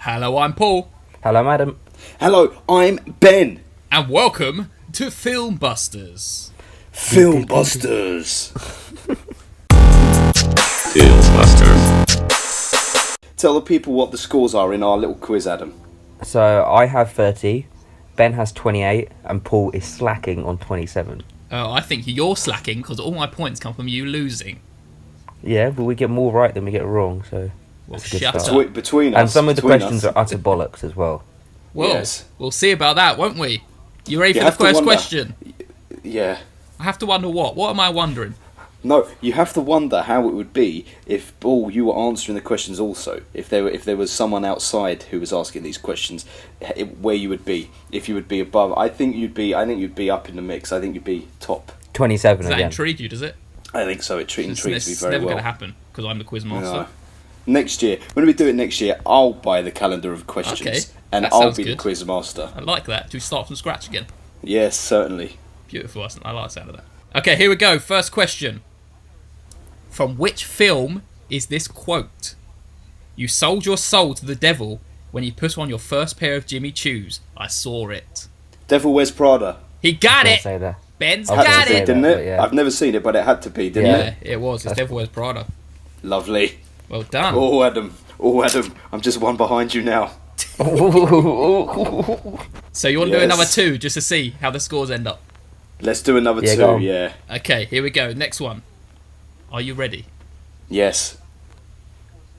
Hello, I'm Paul. Hello, madam. Hello, I'm Ben. And welcome to FilmBusters. FilmBusters. FilmBusters. Tell the people what the scores are in our little quiz, Adam. So, I have 30, Ben has 28, and Paul is slacking on 27. I think you're slacking because all my points come from you losing. Yeah, but we get more right than we get wrong, so... Well, that's a good shut start. up. Between us. And some of the between questions us. are utter bollocks as well. Well, Yes. we'll see about that, won't we? You ready You for the have to first wonder. question? Yeah. I have to wonder what? What am I wondering? No, you have to wonder how it would be if, Paul, you were answering the questions also. If there was someone outside who was asking these questions, where you would be. If you would be above. I think you'd be up in the mix. I think you'd be top. 27 Does that again. intrigue you, does it? I think so. It intrigues me It's very never well. going to happen because I'm the quiz master. No. Next year, when we do it next year, I'll buy the calendar of questions, Okay, and that I'll sounds be the good. quiz master. I like that. Do we start from scratch again? Yes, certainly. Beautiful. I like the sound of that. Okay, here we go. First question. From which film is this quote? You sold your soul to the devil when you put on your first pair of Jimmy Choos. I saw it. Devil Wears Prada. He got I'll it. say that. Ben's I'll got say it. that. Didn't it? yeah. I've never seen it, but it had to be, didn't Yeah. Yeah, it was. It's Devil Wears Prada. Lovely. Well done. Oh, Adam. I'm just one behind you now. So you want to do Yes. another two just to see how the scores end up? Let's do another Yeah, go two, on. yeah. Okay, here we go. Next one. Are you ready? Yes.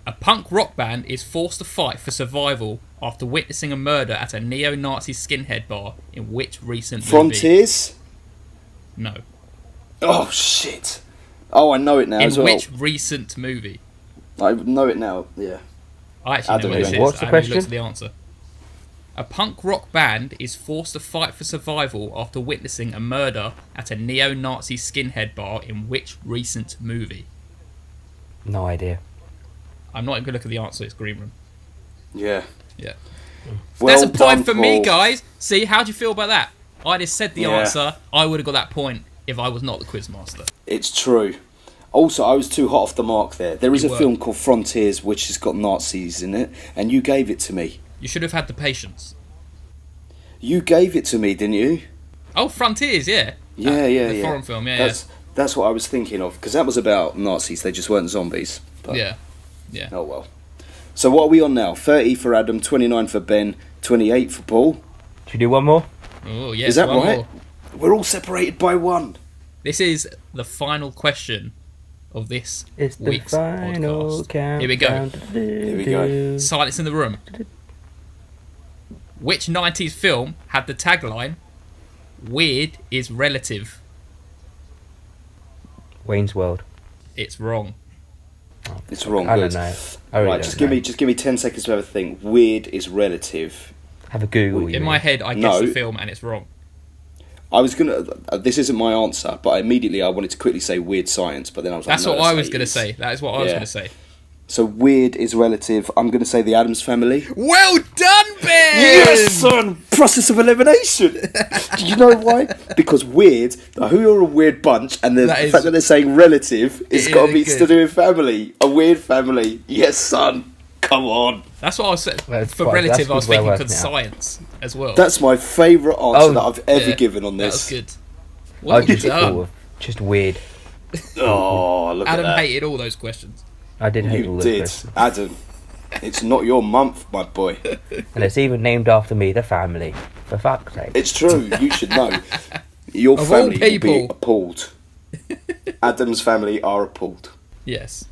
A punk rock band is forced to fight for survival after witnessing a murder at a neo-Nazi skinhead bar in which recent movie? Frontiers? No. Oh, shit. Oh, I know it now In as well. which recent movie? I know it now, yeah. I actually Adam, know what this is. what's the I haven't question? looked at the answer. A punk rock band is forced to fight for survival after witnessing a murder at a neo-Nazi skinhead bar in which recent movie? No idea. I'm not even going to look at the answer. It's Green Room. Yeah. Yeah. Well That's a point done, for me, Paul. guys. See, how do you feel about that? I just said the Yeah. answer. I would have got that point if I was not the quiz master. It's true. Also, I was too hot off the mark there. There is You a were. film called Frontiers which has got Nazis in it, and you gave it to me. You should have had the patience. You gave it to me, didn't you? Oh, Frontiers, yeah. Yeah, The foreign film, yeah, That's what I was thinking of, because that was about Nazis, they just weren't zombies. But, yeah. Yeah. Oh well. So what are we on now? 30 for Adam, 29 for Ben, 28 for Paul. Should we do one more? Oh, yes. Is that one right? more. We're all separated by one. This is the final question of this It's the week's final podcast. countdown. Here we go. Here we go. Silence in the room. Which 90s film had the tagline, "Weird is relative"? Wayne's World. It's wrong. It's wrong. I Good. don't know. I really Right, don't just know. give me 10 seconds to have a think. Weird is relative. Have a Google. you In mean. my head, I guessed No. the film and it's wrong. I was gonna. This isn't my answer, but immediately I wanted to quickly say weird science, but then I was like, That's no, what I was 80s. going to say. That is what I was Yeah. going to say. So weird is relative. I'm gonna say the Addams Family. Well done, Ben! Yes, son. Process of elimination. Do you know why? Because weird. Who are a weird bunch, and the That is- fact that they're saying relative, it's It got is to be good. to do with family. A weird family. Yes, son. Come on. That's what I was saying. That's For quite- relative, that's I was good way of thinking for working it science as well. That's my favourite answer Oh, that I've ever Yeah, given on That this. was good. I Well just done. just weird. Oh, look Adam at that. hated all those questions. I did hate all You those did, questions. Adam. It's not your month, my boy. And it's even named after me, the family. For fuck's sake. It's true. You should know. Your Of all family will be people. appalled. Adam's family are appalled. Yes.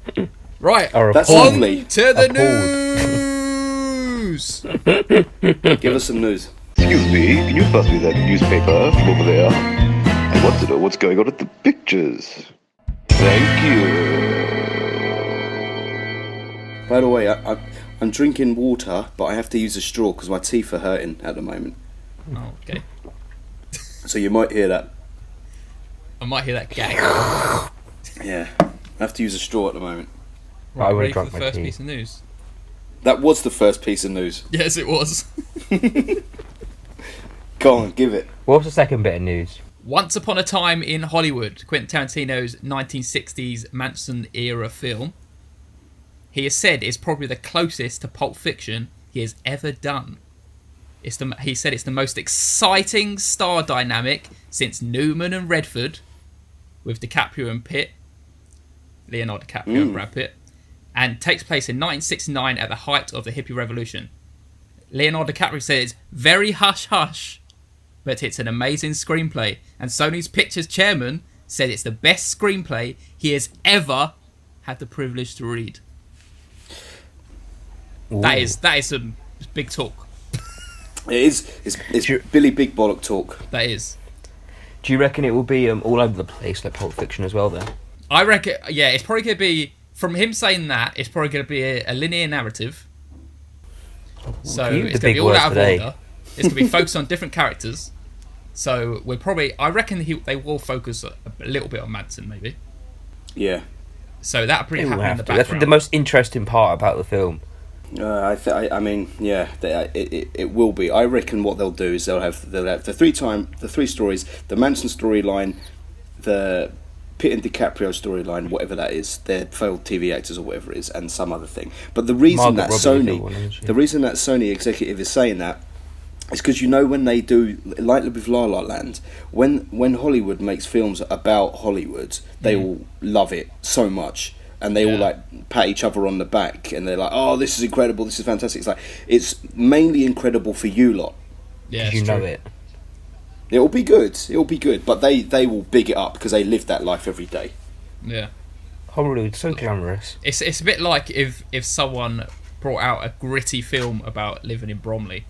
Right. Or That's appalled. lovely. On to the Appalled. news. Give us some news. Excuse me, can you pass me that newspaper from over there? I want to know what's going on at the pictures. Thank you. By the way, I'm drinking water, but I have to use a straw because my teeth are hurting at the moment. Oh, okay. So you might hear that. I might hear that gag. Yeah. I have to use a straw at the moment. I would've ready for drunk the my first tea. piece of news? That was the first piece of news. Yes, it was. Go on, give it. What's the second bit of news? Once Upon a Time in Hollywood, Quentin Tarantino's 1960s Manson-era film, he has said is probably the closest to Pulp Fiction he has ever done. He said it's the most exciting star dynamic since Newman and Redford, with DiCaprio and Pitt, Leonardo DiCaprio and Brad Pitt, and takes place in 1969 at the height of the hippie revolution. Leonardo DiCaprio says, very hush-hush, but it's an amazing screenplay. And Sony's Pictures chairman said it's the best screenplay he has ever had the privilege to read. Ooh. That is some big talk. It is. It's Billy Big Bollock talk. That is. Do you reckon it will be all over the place, like Pulp Fiction as well, then? I reckon, yeah, it's probably going to be, from him saying that, it's probably going to be a linear narrative. So it's going to be all out of order. It's going to be focused on different characters. So we're probably, I reckon they will focus a little bit on Madsen, maybe. Yeah. So that'll probably happen in the background. That's the most interesting part about the film. I mean, yeah, it will be. I reckon what they'll do is they'll have the three stories, the Manson storyline, the Pitt and DiCaprio storyline, whatever that is, they're failed TV actors or whatever it is, and some other thing. But the reason that Sony executive is saying that is because when they do, like with La La Land, when Hollywood makes films about Hollywood, they all love it so much. And they all like pat each other on the back, and they're like, "Oh, this is incredible! This is fantastic!" It's like it's mainly incredible for you lot. Yeah, you know it. It'll be good. It'll be good, but they will big it up because they live that life every day. Yeah, Hollywood's so glamorous. It's a bit like if someone brought out a gritty film about living in Bromley.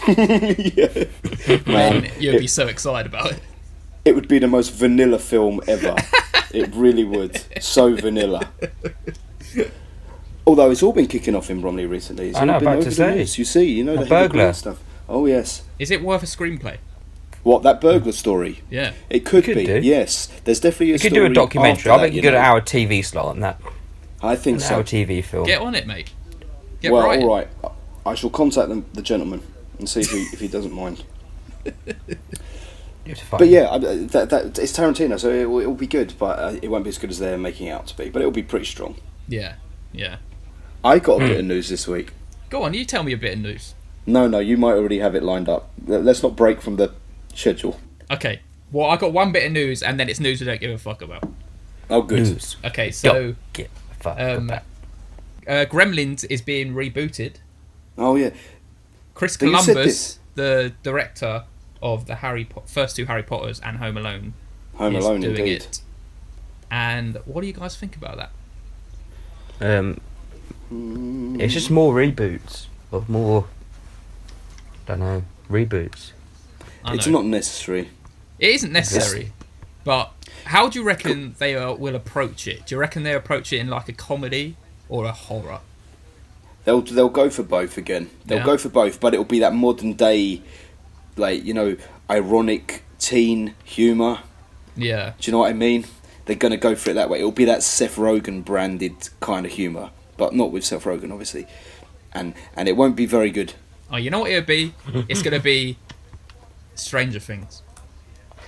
Yeah, man, you'd be so excited about it. It would be the most vanilla film ever. It really would. So vanilla. Although it's all been kicking off in Bromley recently. I know, about to say. You see, the burglar stuff. Oh, yes. Is it worth a screenplay? What, that burglar story? Yeah. It could be, do. yes. There's definitely a story. You could do a documentary. I bet you could get an hour TV slot on that. I think so. An hour TV film. Get on it, mate. All right. I shall contact the gentleman and see if he doesn't mind. But yeah, that it's Tarantino, so it will be good, but it won't be as good as they're making it out to be. But it will be pretty strong. Yeah. I got a bit of news this week. Go on, you tell me a bit of news. No, you might already have it lined up. Let's not break from the schedule. Okay. Well, I got one bit of news, and then it's news we don't give a fuck about. Oh, good. News. Okay, so Get a fuck about. Gremlins is being rebooted. Oh yeah. Chris Columbus, the director of the first two Harry Potters and Home Alone, is doing indeed. it. And what do you guys think about that? It's just more reboots of more. Don't know, reboots. It's not necessary. It isn't necessary, but how do you reckon they will approach it? Do you reckon they approach it in like a comedy or a horror? They'll go for both again. They'll go for both, but it'll be that modern day, like, ironic teen humour. Yeah. Do you know what I mean? They're going to go for it that way. It'll be that Seth Rogen branded kind of humour, but not with Seth Rogen, obviously. And it won't be very good. Oh, you know what it'll be? It's going to be Stranger Things.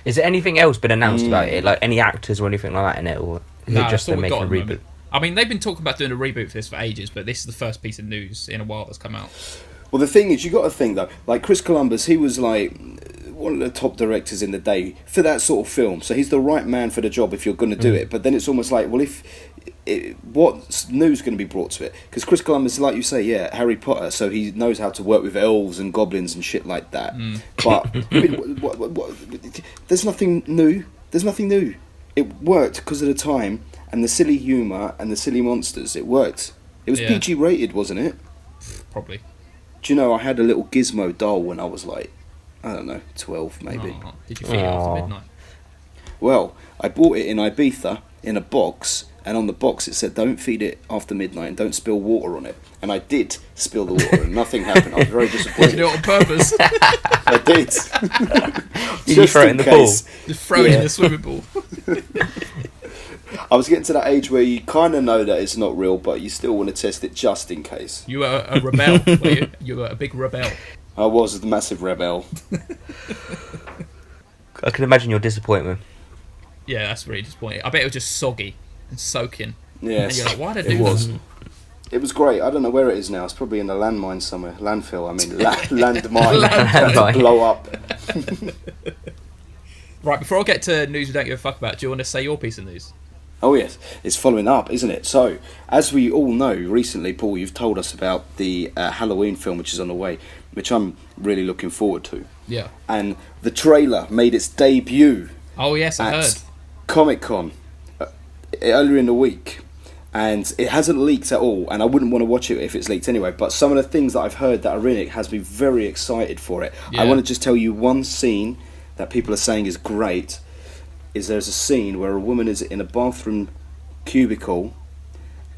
Is there anything else been announced about it? Like any actors or anything like that in it? Or is it just them making a reboot? I mean, they've been talking about doing a reboot for this for ages, but this is the first piece of news in a while that's come out. Well, the thing is, you got to think, though, like Chris Columbus, he was like one of the top directors in the day for that sort of film. So he's the right man for the job if you're going to do it. But then it's almost like, well, what new's going to be brought to it? Because Chris Columbus, like you say, Harry Potter, so he knows how to work with elves and goblins and shit like that. But I mean, there's nothing new. There's nothing new. It worked because of the time and the silly humour and the silly monsters. It worked. It was PG rated, wasn't it? Probably. Do you know, I had a little gizmo doll when I was like, I don't know, 12 maybe. Oh, did you feed it after midnight? Well, I bought it in Ibiza in a box, and on the box it said, don't feed it after midnight and don't spill water on it. And I did spill the water and nothing happened. I was very disappointed. Did you do it on purpose? I did. Did you throw it in the pool? Just throw it in the swimming pool. I was getting to that age where you kind of know that it's not real, but you still want to test it just in case. You were a rebel, were you? You were a big rebel. I was a massive rebel. I can imagine your disappointment. Yeah, that's really disappointing. I bet it was just soggy and soaking. Yes, and you're like, why did I do it was. that? It was great. I don't know where it is now. It's probably in a landmine somewhere. Landfill, I mean. Landmine. Landmine. To blow up. Right, before I get to news we don't give a fuck about, do you want to say your piece of news? Oh, yes. It's following up, isn't it? So, as we all know, recently, Paul, you've told us about the Halloween film, which is on the way, which I'm really looking forward to. Yeah. And the trailer made its debut Oh, yes, I heard. Comic-Con earlier in the week. And it hasn't leaked at all, and I wouldn't want to watch it if it's leaked anyway, but some of the things that I've heard that are in it has me very excited for it. Yeah. I want to just tell you one scene that people are saying is great, is there's a scene where a woman is in a bathroom cubicle,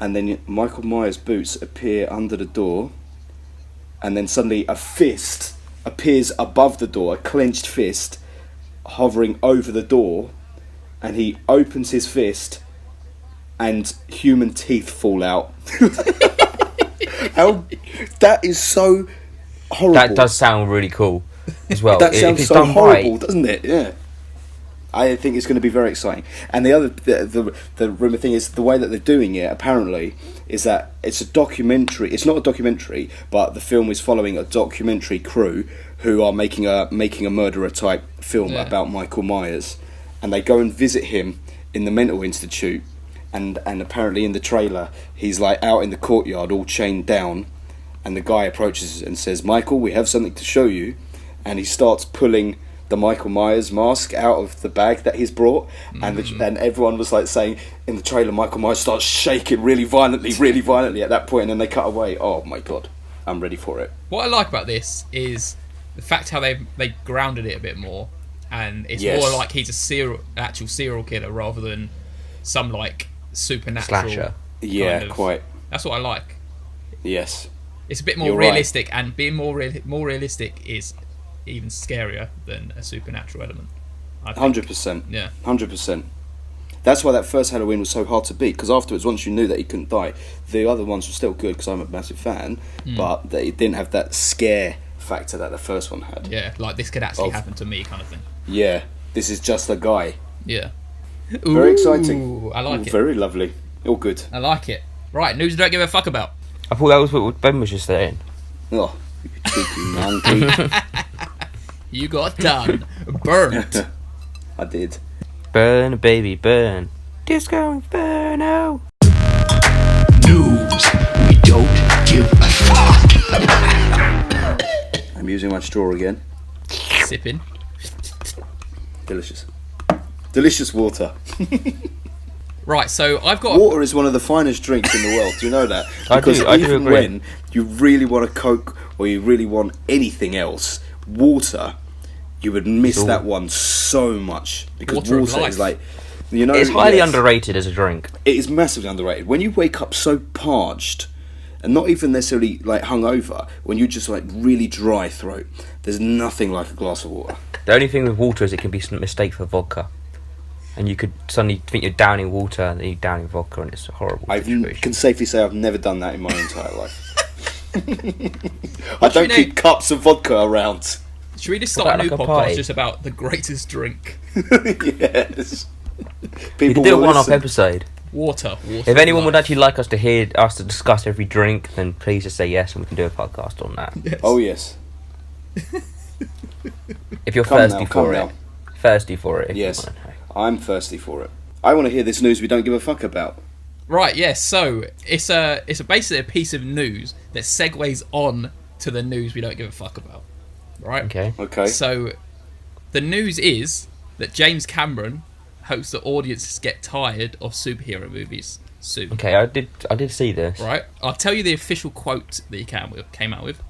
and then Michael Myers' boots appear under the door, and then suddenly a fist appears above the door, a clenched fist, hovering over the door, and he opens his fist, and human teeth fall out. How that is so horrible. That does sound really cool as well. That If sounds it's so done horrible, right, doesn't it? Yeah. I think it's going to be very exciting. And the rumor thing is the way that they're doing it. Apparently, is that it's a documentary. It's not a documentary, but the film is following a documentary crew who are making a murderer type film about Michael Myers, and they go and visit him in the mental institute. And apparently in the trailer, he's like out in the courtyard, all chained down, and the guy approaches and says, "Michael, we have something to show you," and he starts pulling the Michael Myers mask out of the bag that he's brought, and everyone was like saying in the trailer, Michael Myers starts shaking really violently at that point, and then they cut away. Oh my god, I'm ready for it. What I like about this is the fact how they grounded it a bit more, and it's Yes. more like he's actual serial killer rather than some like supernatural Slasher. Yeah, kind of- quite. That's what I like. Yes. It's a bit more You're right. realistic, and being more realistic is even scarier than a supernatural element. I think. 100%. Yeah. 100%. That's why that first Halloween was so hard to beat, because afterwards, once you knew that he couldn't die, the other ones were still good, because I'm a massive fan, but they didn't have that scare factor that the first one had. Yeah, like this could actually happen to me, kind of thing. Yeah, this is just a guy. Yeah. Very exciting. I like it. Very lovely. All good. I like it. Right, news you don't give a fuck about. I thought that was what Ben was just saying. Oh, you cheeky monkey. You got done. Burnt. I did. Burn, baby, burn. Disco Inferno. News we don't give a fuck. I'm using my straw again. Sipping. Delicious. Delicious water. Right, so I've got... Water is one of the finest drinks in the world. Do you know that? I Because do even agree. when you really want a Coke or you really want anything else, water, you would miss that one so much. Because Water of water life. is like... You know, It's highly yes, underrated as a drink. It is massively underrated. When you wake up so parched, and not even necessarily like hungover, when you just like really dry throat, there's nothing like a glass of water. The only thing with water is it can be a mistake for vodka. And you could suddenly think you're downing water and then you're downing vodka, and it's a horrible I situation. can safely say I've never done that in my entire life. I don't you keep name- cups of vodka around. Should we just start a About new like a podcast pie? just about the greatest drink? Yes. You People could do a will one-off listen. episode. Water. If anyone would actually like us to hear us to discuss every drink, then please just say yes, and we can do a podcast on that. Yes. Oh yes. If you're Come thirsty now, come for now. it, thirsty for it. If Yes. you want to know. I'm thirsty for it. I want to hear this news we don't give a fuck about. Right, yes, so it's basically a piece of news that segues on to the news we don't give a fuck about. Right? Okay. Okay. So the news is that James Cameron hopes that audiences get tired of superhero movies soon. Okay, I did see this. Right? I'll tell you the official quote that he came out with.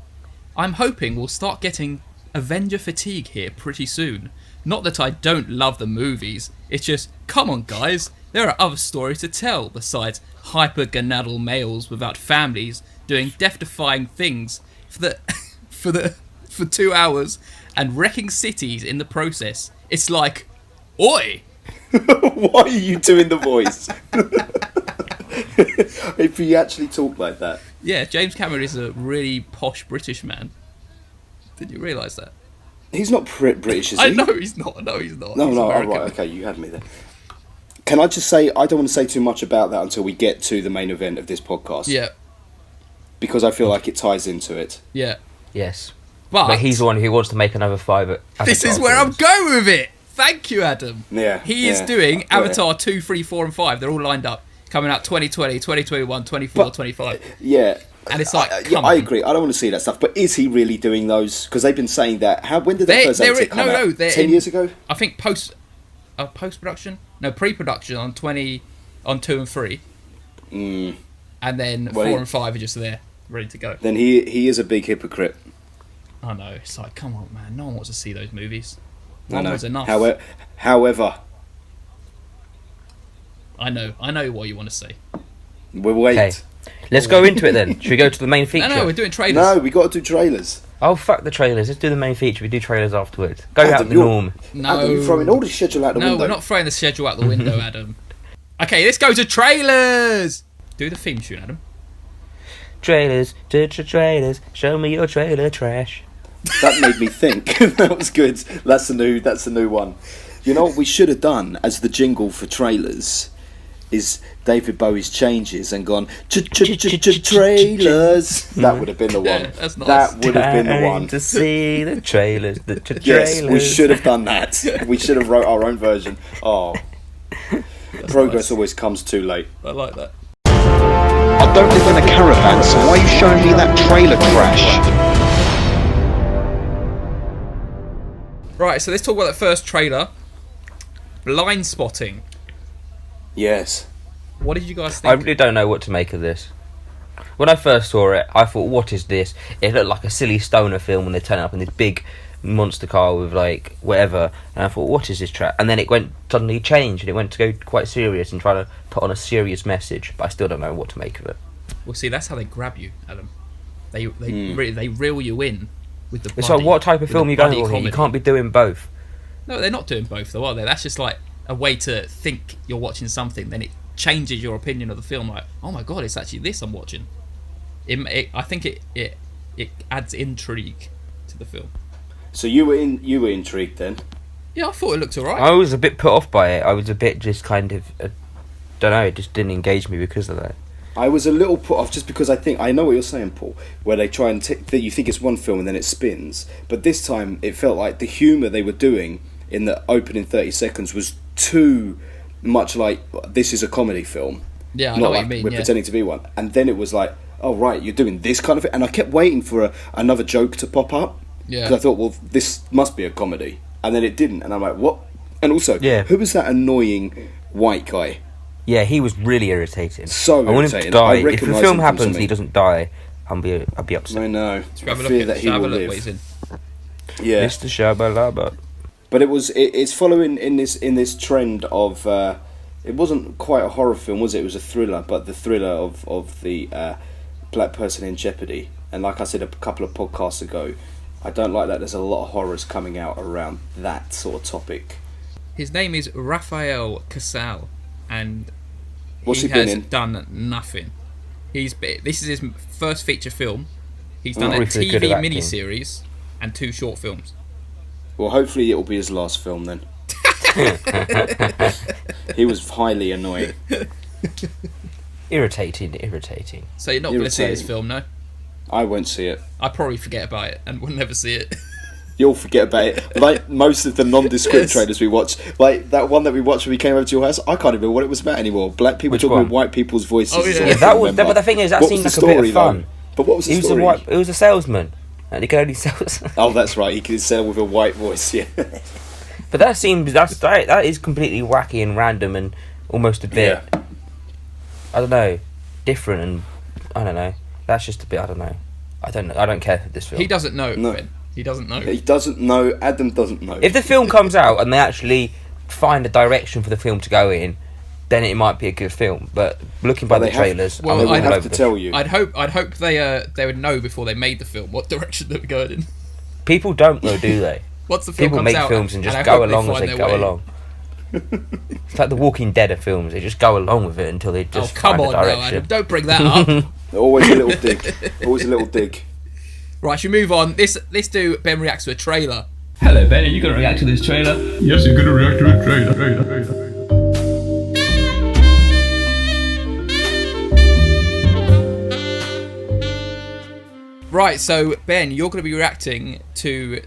"I'm hoping we'll start getting Avenger fatigue here pretty soon. Not that I don't love the movies, it's just, come on guys, there are other stories to tell besides hypergonadal males without families doing death-defying things for 2 hours and wrecking cities in the process. It's like, oi!" Why are you doing the voice? If you actually talk like that. Yeah, James Cameron is a really posh British man. Did you realise that? He's not British, is he? I know he's not. No, he's not. No, He's no, American. right, okay, you had me there. Can I just say, I don't want to say too much about that until we get to the main event of this podcast. Yeah. because I feel like it ties into it. Yeah. Yes. But he's the one who wants to make another 5. This is where I'm going with it. Thank you, Adam. Yeah. He is doing Avatar 2, 3, 4, and 5. They're all lined up. Coming out 2020, 2021, 24, 25. Yeah. And it's like, I agree. I don't want to see that stuff. But is he really doing those? Because they've been saying that. When did that first episode come out? 10 years ago? I think post-production? No, pre-production on 2 and 3. Mm. And then 4 and 5 are just there, ready to go. Then he is a big hypocrite. I know. It's like, come on, man. No one wants to see those movies. One was enough. However, I know what you want to say. We'll wait. Okay. Let's go into it then. Should we go to the main feature? No, we're doing trailers. No, we got to do trailers. Oh, fuck the trailers. Let's do the main feature. We do trailers afterwards. Go out the norm. No. Adam, you're throwing all the schedule out the window. No, we're not throwing the schedule out the window, Adam. Okay, let's go to trailers. Do the theme tune, Adam. Trailers, trailers. Show me your trailer trash. That made me think. That was good. That's the new one. You know what we should have done as the jingle for trailers is David Bowie's Changes and gone trailers. That would have been the one. Yeah, that's nice. That would have been the one. To see the trailers, the trailers. Yes, we should have done that. We should have wrote our own version. Oh, progress always comes too late. I like that. I don't live in a caravan, so why are you showing me that trailer trash? Right, so let's talk about that first trailer. Blindspotting. Yes. What did you guys I think? really don't know what to make of this. When I first saw it, I thought, what is this? It looked like a silly stoner film when they turn up in this big monster car with, like, whatever. And I thought, what is this track? And then it suddenly changed, and it went to go quite serious and try to put on a serious message. But I still don't know what to make of it. Well, see, that's how they grab you, Adam. They reel you in with the It's like, what type of film are you going for here? comedy. You can't be doing both. No, they're not doing both, though, are they? That's just like a way to think you're watching something, then it changes your opinion of the film. Like, oh my god, it's actually this I'm watching. I think it adds intrigue to the film. So you were intrigued then? Yeah, I thought it looked alright. I was a bit put off by it. I was a bit just kind of, don't know, it just didn't engage me because of that. I was a little put off just because I know what you're saying, Paul, where they try and that you think it's one film and then it spins. But this time it felt like the humour they were doing in the opening 30 seconds was too much like this is a comedy film. Yeah, I know not what like you mean. we're pretending to be one. And then it was like, oh right, you're doing this kind of thing. And I kept waiting for another joke to pop up. Yeah. Because I thought, well, this must be a comedy. And then it didn't. And I'm like, what? And also, who was that annoying white guy? Yeah, he was really irritating. So I want him irritating. to die. I If the recognise film him from happens and something. he doesn't die, I'll be upset. I know. Should we have I a fear look that at he will what live. he's in? Yeah. Mr. Shabalaba. But it's following in this trend of it wasn't quite a horror film, was it? It was a thriller, but the thriller of the black person in jeopardy. And like I said a couple of podcasts ago, I don't like that there's a lot of horrors coming out around that sort of topic. His name is Raphael Casal, and What's he he been has in? done nothing. This is his first feature film. He's done a Really good TV at acting. miniseries and 2 short films. Well, hopefully it will be his last film then. He was highly annoying. Irritating. So you're not going to see this Irritating. film, no? I won't see it. I probably forget about it and will never see it. You'll forget about it. Like most of the nondescript Yes. trailers we watch, like that one that we watched when we came over to your house, I can't even remember what it was about anymore. Black people Which talking one? with white people's voices. Oh, is yeah. all Yeah, I that can was. remember. But the thing is, that What seemed was like the a bit story, of fun. though? But what was the He was story? it was a salesman, and he could only sell. Oh, that's right. He could sell with a white voice. Yeah. But that is completely wacky and random and almost a bit. Yeah. I don't know, different and I don't know. That's just a bit. I don't know. I don't know. I don't care for this film. He doesn't know, No. Ben. He doesn't know. He doesn't know. Adam doesn't know. If the film comes out and they actually find a direction for the film to go in, then it might be a good film. But looking by But the they have- trailers, well, they will I'd have hope to tell you. I'd hope they would know before they made the film what direction they were going in. people don't though, do they? Once the film People comes make out, films and just I go hope along as find they their go way. along. It's like the Walking Dead of films; they just go along with it until they Oh just come find on a now, direction. Adam! Don't bring that up. Always a little dig. Always a little dig. Right, should we move on? Let's do Ben reacts to a trailer. Hello, Ben. Are you going to react to this trailer? Yes, you're going to react to a trailer. Right, so Ben, you're going to be reacting to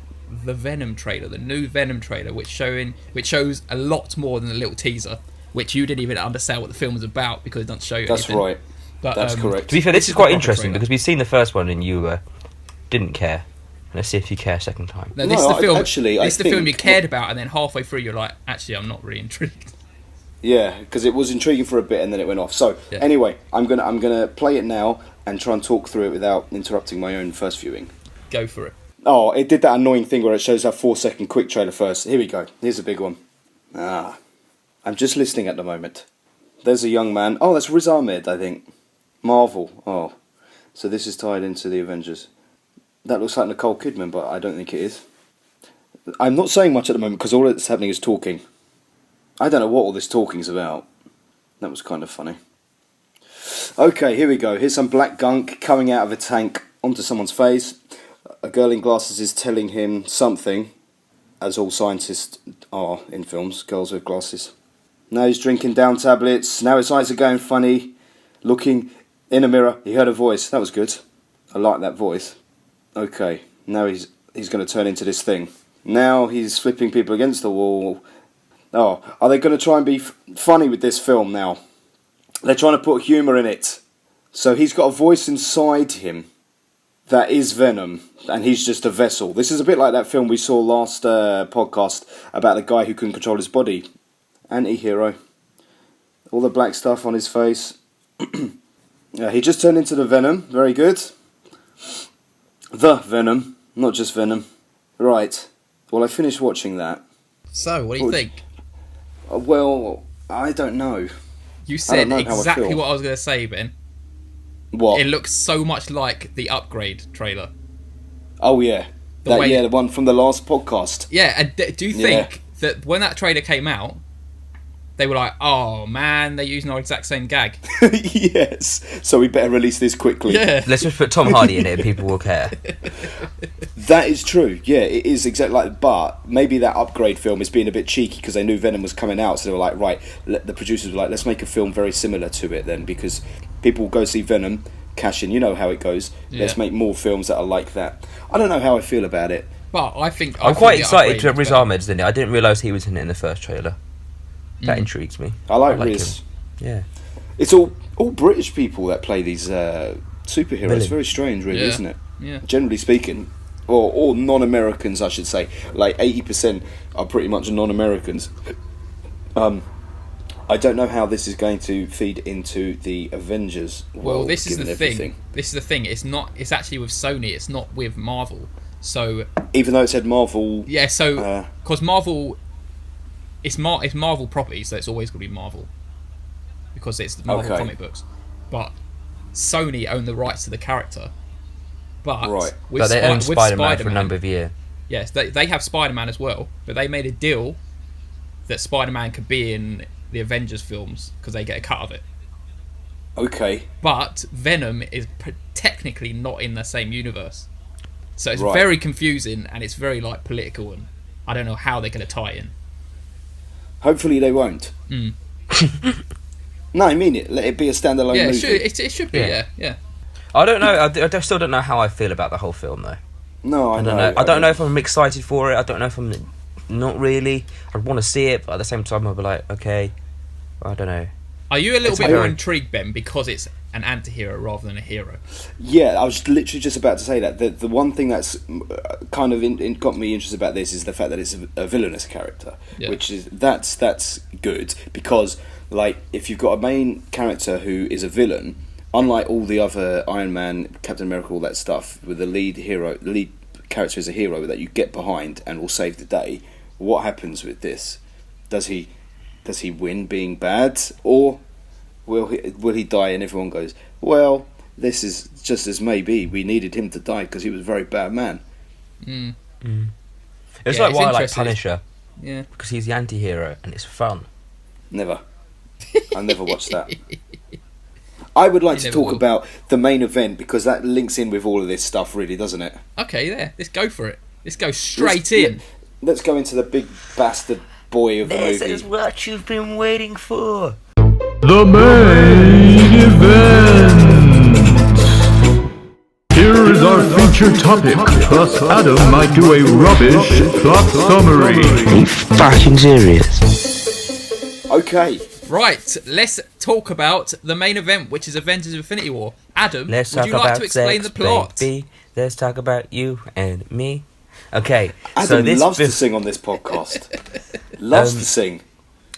the Venom trailer, the new Venom trailer, which shows a lot more than a little teaser, which you didn't even understand what the film was about because it doesn't show you That's anything. right. But, That's correct. To be fair, this is quite interesting trailer. because we've seen the first one and you didn't care. Let's see if you care a second time. No, this is the film. Actually, this is the film you cared about, and then halfway through you're like, actually, I'm not really intrigued. Yeah, because it was intriguing for a bit and then it went off. So anyway, I'm gonna play it now and try and talk through it without interrupting my own first viewing. Go for it. Oh, it did that annoying thing where it shows that 4-second quick trailer first. Here we go. Here's a big one. I'm just listening at the moment. There's a young man. Oh, that's Riz Ahmed, I think. Marvel. Oh, so this is tied into the Avengers. That looks like Nicole Kidman, but I don't think it is. I'm not saying much at the moment because all that's happening is talking. I don't know what all this talking's about. That was kind of funny. Okay, here we go. Here's some black gunk coming out of a tank onto someone's face. A girl in glasses is telling him something, as all scientists are in films, girls with glasses. Now he's drinking down tablets. Now his eyes are going funny. Looking in a mirror, he heard a voice. That was good. I like that voice. Okay, now he's going to turn into this thing. Now he's flipping people against the wall. Oh, are they going to try and be funny with this film now? They're trying to put humour in it. So he's got a voice inside him that is Venom, and he's just a vessel. This is a bit like that film we saw last podcast about the guy who couldn't control his body. Anti-hero. All the black stuff on his face. Yeah, he just turned into the Venom. Very good. The Venom, not just Venom. Right. Well, I finished watching that. So, what do you think? Well, I don't know. You said how I exactly feel. what I was going to say, Ben. What? It looks so much like the Upgrade trailer. Oh, yeah. The way- the one from the last podcast. Yeah, and do you think that when that trailer came out, they were like, oh man, they're using our exact same gag? Yes. So we better release this quickly. Yeah. Let's just put Tom Hardy in it and people will care. That is true. Yeah, it is exactly like. But maybe that Upgrade film is being a bit cheeky because they knew Venom was coming out, so they were like, right. The producers were like, let's make a film very similar to it then, because people will go see Venom, cash in. You know how it goes. Yeah. Let's make more films that are like that. I don't know how I feel about it. But I think I'm quite the excited to Upgrade Riz is better. Ahmed's in it. I didn't realise he was in it in the first trailer. That intrigues me. I like Riz. him. Yeah. It's all British people that play these superheroes. Really? It's very strange, really, Yeah. isn't it? Yeah. Generally speaking, or non-Americans, I should say. Like 80% are pretty much non-Americans. I don't know how this is going to feed into the Avengers world. Well, this is given the everything. thing. This is the thing. It's not. It's actually with Sony. It's not with Marvel. So Even though it said Marvel. yeah. So because Marvel, it's Marvel property, so it's always going to be Marvel because it's the Marvel Okay. comic books. But Sony own the rights to the character. But Right. with But they own with Spider-Man for a number of years. Yes, they have Spider-Man as well, but they made a deal that Spider-Man could be in the Avengers films because they get a cut of it. Okay. But Venom is technically not in the same universe, so it's Right. very confusing and it's very like political, and I don't know how they're going to tie it in. Hopefully they won't. No, I mean it. Let it be a standalone Yeah, movie. it should be. Yeah. I don't know. I still don't know how I feel about the whole film, though. No, I I don't know. I don't know if I'm excited for it. I don't know if I'm not really. I want to see it, but at the same time, I'll be like, okay, I don't know. Are you a little It's bit very- more intrigued, Ben, because it's an anti-hero rather than a hero? Yeah, I was literally just about to say that. The one thing that's kind of got me interested about this is the fact that it's a villainous character, Yeah. which is that's good because like if you've got a main character who is a villain, unlike all the other Iron Man, Captain America, all that stuff, with the lead character is a hero that you get behind and will save the day. What happens with this? Does he win being bad, or will he die and everyone goes, well, this is just as maybe we needed him to die because he was a very bad man. It's Yeah, like it's why I like interesting. Punisher, Yeah. because he's the anti-hero and it's fun. Never. I never watched that. I would like You to never talk will. about the main event because that links in with all of this stuff, really, doesn't it? Okay, there. Let's go for it. Let's go straight in. Let's go into the big bastard boy of the movie. what you've been waiting for. The main event. Here is our feature topic, plus Adam might do a rubbish plot summary. Are you fucking serious? Okay. Right, let's talk about the main event, which is Avengers Infinity War. Adam, Let's would talk you like about to explain sex, the plot? baby. Let's talk about you and me. Okay, Adam loves to sing on this podcast. Loves to sing.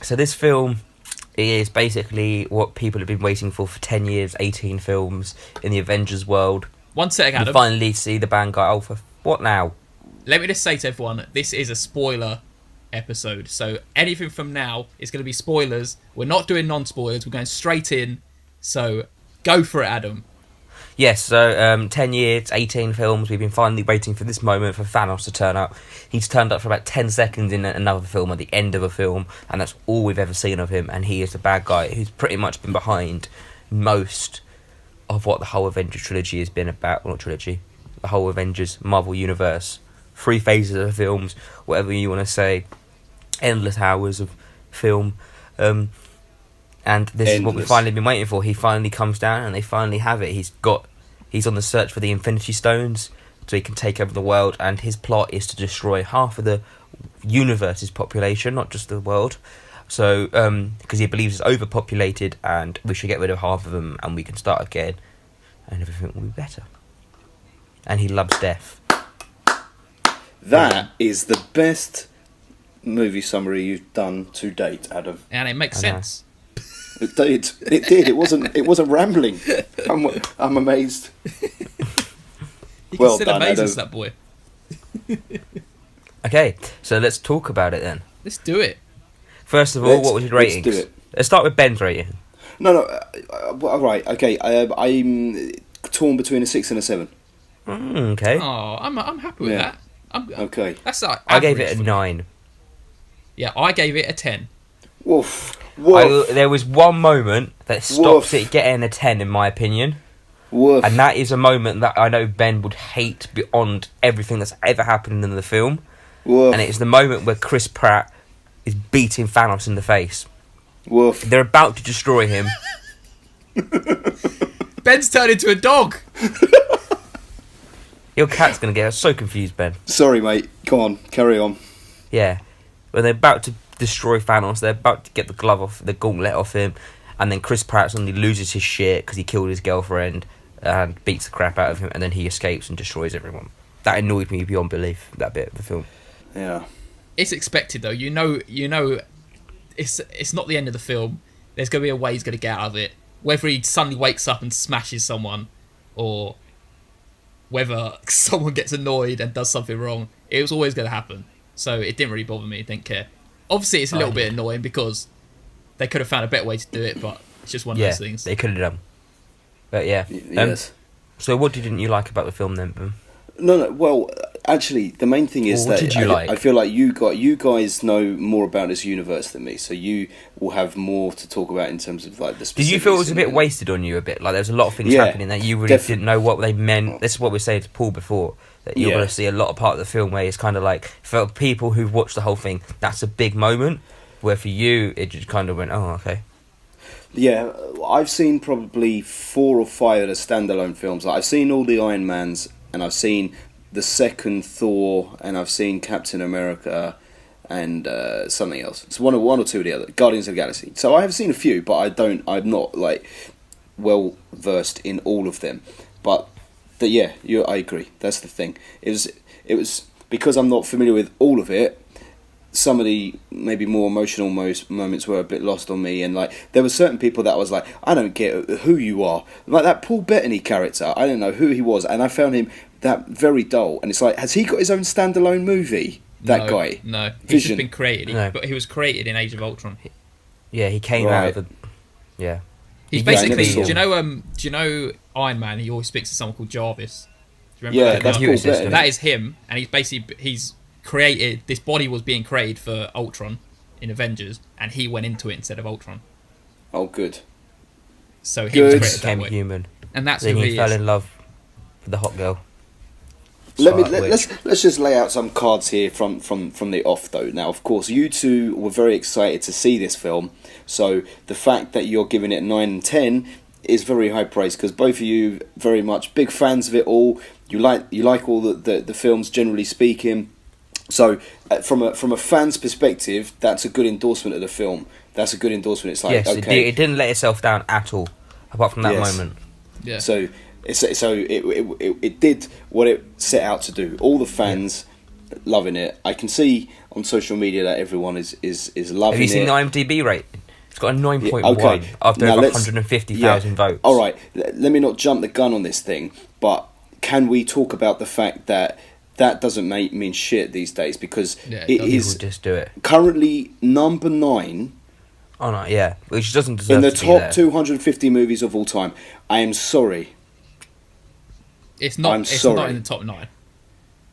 So this film is basically what people have been waiting for 10 years, 18 films in the Avengers world. 1 sec, We Adam. finally see the band guy. Oh, for what now? Let me just say to everyone, this is a spoiler episode. So anything from now is going to be spoilers. We're not doing non-spoilers. We're going straight in. So go for it, Adam. Yes, so 10 years, 18 films, we've been finally waiting for this moment for Thanos to turn up. He's turned up for about 10 seconds in another film, at the end of a film, and that's all we've ever seen of him, and he is the bad guy who's pretty much been behind most of what the whole Avengers trilogy has been about. Well, not trilogy, the whole Avengers Marvel Universe. 3 phases of films, whatever you want to say, endless hours of film, and this is what we've finally been waiting for. He finally comes down and they finally have it. He's on the search for the Infinity Stones so he can take over the world, and his plot is to destroy half of the universe's population, not just the world. So, because he believes it's overpopulated and we should get rid of half of them and we can start again and everything will be better. And he loves death. That is the best movie summary you've done to date, Adam. And it makes sense. It did. It did. It wasn't rambling. I'm amazed. You Well can still done, amaze Adam. us, that boy. Okay, so let's talk about it then. Let's do it. First of all, what was your ratings? Let's do it. Let's start with Ben's rating. No. All right. Okay. I'm torn between a 6 and a 7. Okay. Oh, I'm happy with Yeah. that. Okay. That's like I gave it average a for me. 9. Yeah, I gave it a 10. Woof. Woof. There was one moment that stopped Woof. it getting a 10 in my opinion. Woof. And that is a moment that I know Ben would hate beyond everything that's ever happened in the film. Woof. And it's the moment where Chris Pratt is beating Thanos in the face. Woof. They're about to destroy him. Ben's turned into a dog. Your cat's going to get so confused, Ben. Sorry, mate. Come on. Carry on. Yeah. When they're about to destroy Thanos, they're about to get the glove off, the gauntlet off him, and then Chris Pratt suddenly loses his shit because he killed his girlfriend and beats the crap out of him, and then he escapes and destroys everyone. That annoyed me beyond belief, that bit of the film. Yeah. It's expected though. You know. It's not the end of the film. There's going to be a way he's going to get out of it. Whether he suddenly wakes up and smashes someone, or whether someone gets annoyed and does something wrong, it was always going to happen. So it didn't really bother me. Didn't care. Obviously, it's a little bit annoying because they could have found a better way to do it, but it's just one of those things. They could have done. But yeah. Yes. So what didn't you like about the film then, Ben? No. Well, actually, the main thing is What that did you like? I feel like you guys know more about this universe than me, so you will have more to talk about in terms of like the. Did you feel it was a bit specifics wasted on you a bit? Like there was a lot of things Yeah, happening that you really didn't know what they meant. This is what we were saying to Paul before, that you're going to see a lot of part of the film where it's kind of like, for people who've watched the whole thing, that's a big moment, where for you, it just kind of went, oh, okay. Yeah, I've seen probably 4 or 5 of the standalone films. Like, I've seen all the Iron Mans, and I've seen the second Thor, and I've seen Captain America, and something else. It's one or two of the other Guardians of the Galaxy. So I have seen a few, but I'm not like well versed in all of them. But I agree. That's the thing. It was because I'm not familiar with all of it. Some of the maybe more emotional moments were a bit lost on me, and like there were certain people that I was like, I don't get who you are. Like that Paul Bettany character, I don't know who he was, and I found him that very dull. And it's like, has he got his own standalone movie? That guy? No, he's Vision. just been created. But he was created in Age of Ultron. Yeah, he came out of the... Yeah. He's Yeah, I never basically. saw Do you know Iron Man? He always speaks to someone called Jarvis. Do you remember Yeah, that? that's computer Paul system. Bettany. That is him, and he's created. This body was being created for Ultron in Avengers, and he went into it instead of Ultron. Oh, good. So he Good. was created that Became way, human. and that's Then who he he fell is. in love with the hot girl. Let's just lay out some cards here from the off though. Now, of course, you two were very excited to see this film, so the fact that you're giving it 9 and 10 is very high praise because both of you very much big fans of it all. You like all the films generally speaking. So from a fan's perspective, that's a good endorsement of the film. That's a good endorsement. It's like, yes, okay, it didn't let itself down at all, apart from that Yes. moment. Yeah. So it did what it set out to do. All the fans loving it. I can see on social media that everyone is loving Have you seen it. the IMDb rating? It's got a 9.1 okay. after Now over let's- 150,000 votes. All right, let me not jump the gun on this thing, but can we talk about the fact that doesn't mean shit these days because Yeah, it doesn't. is People just do it. currently number 9 Oh no, yeah, which doesn't deserve in the to be top there. 250 movies of all time. I am sorry. It's not. I'm It's sorry. not in the top 9.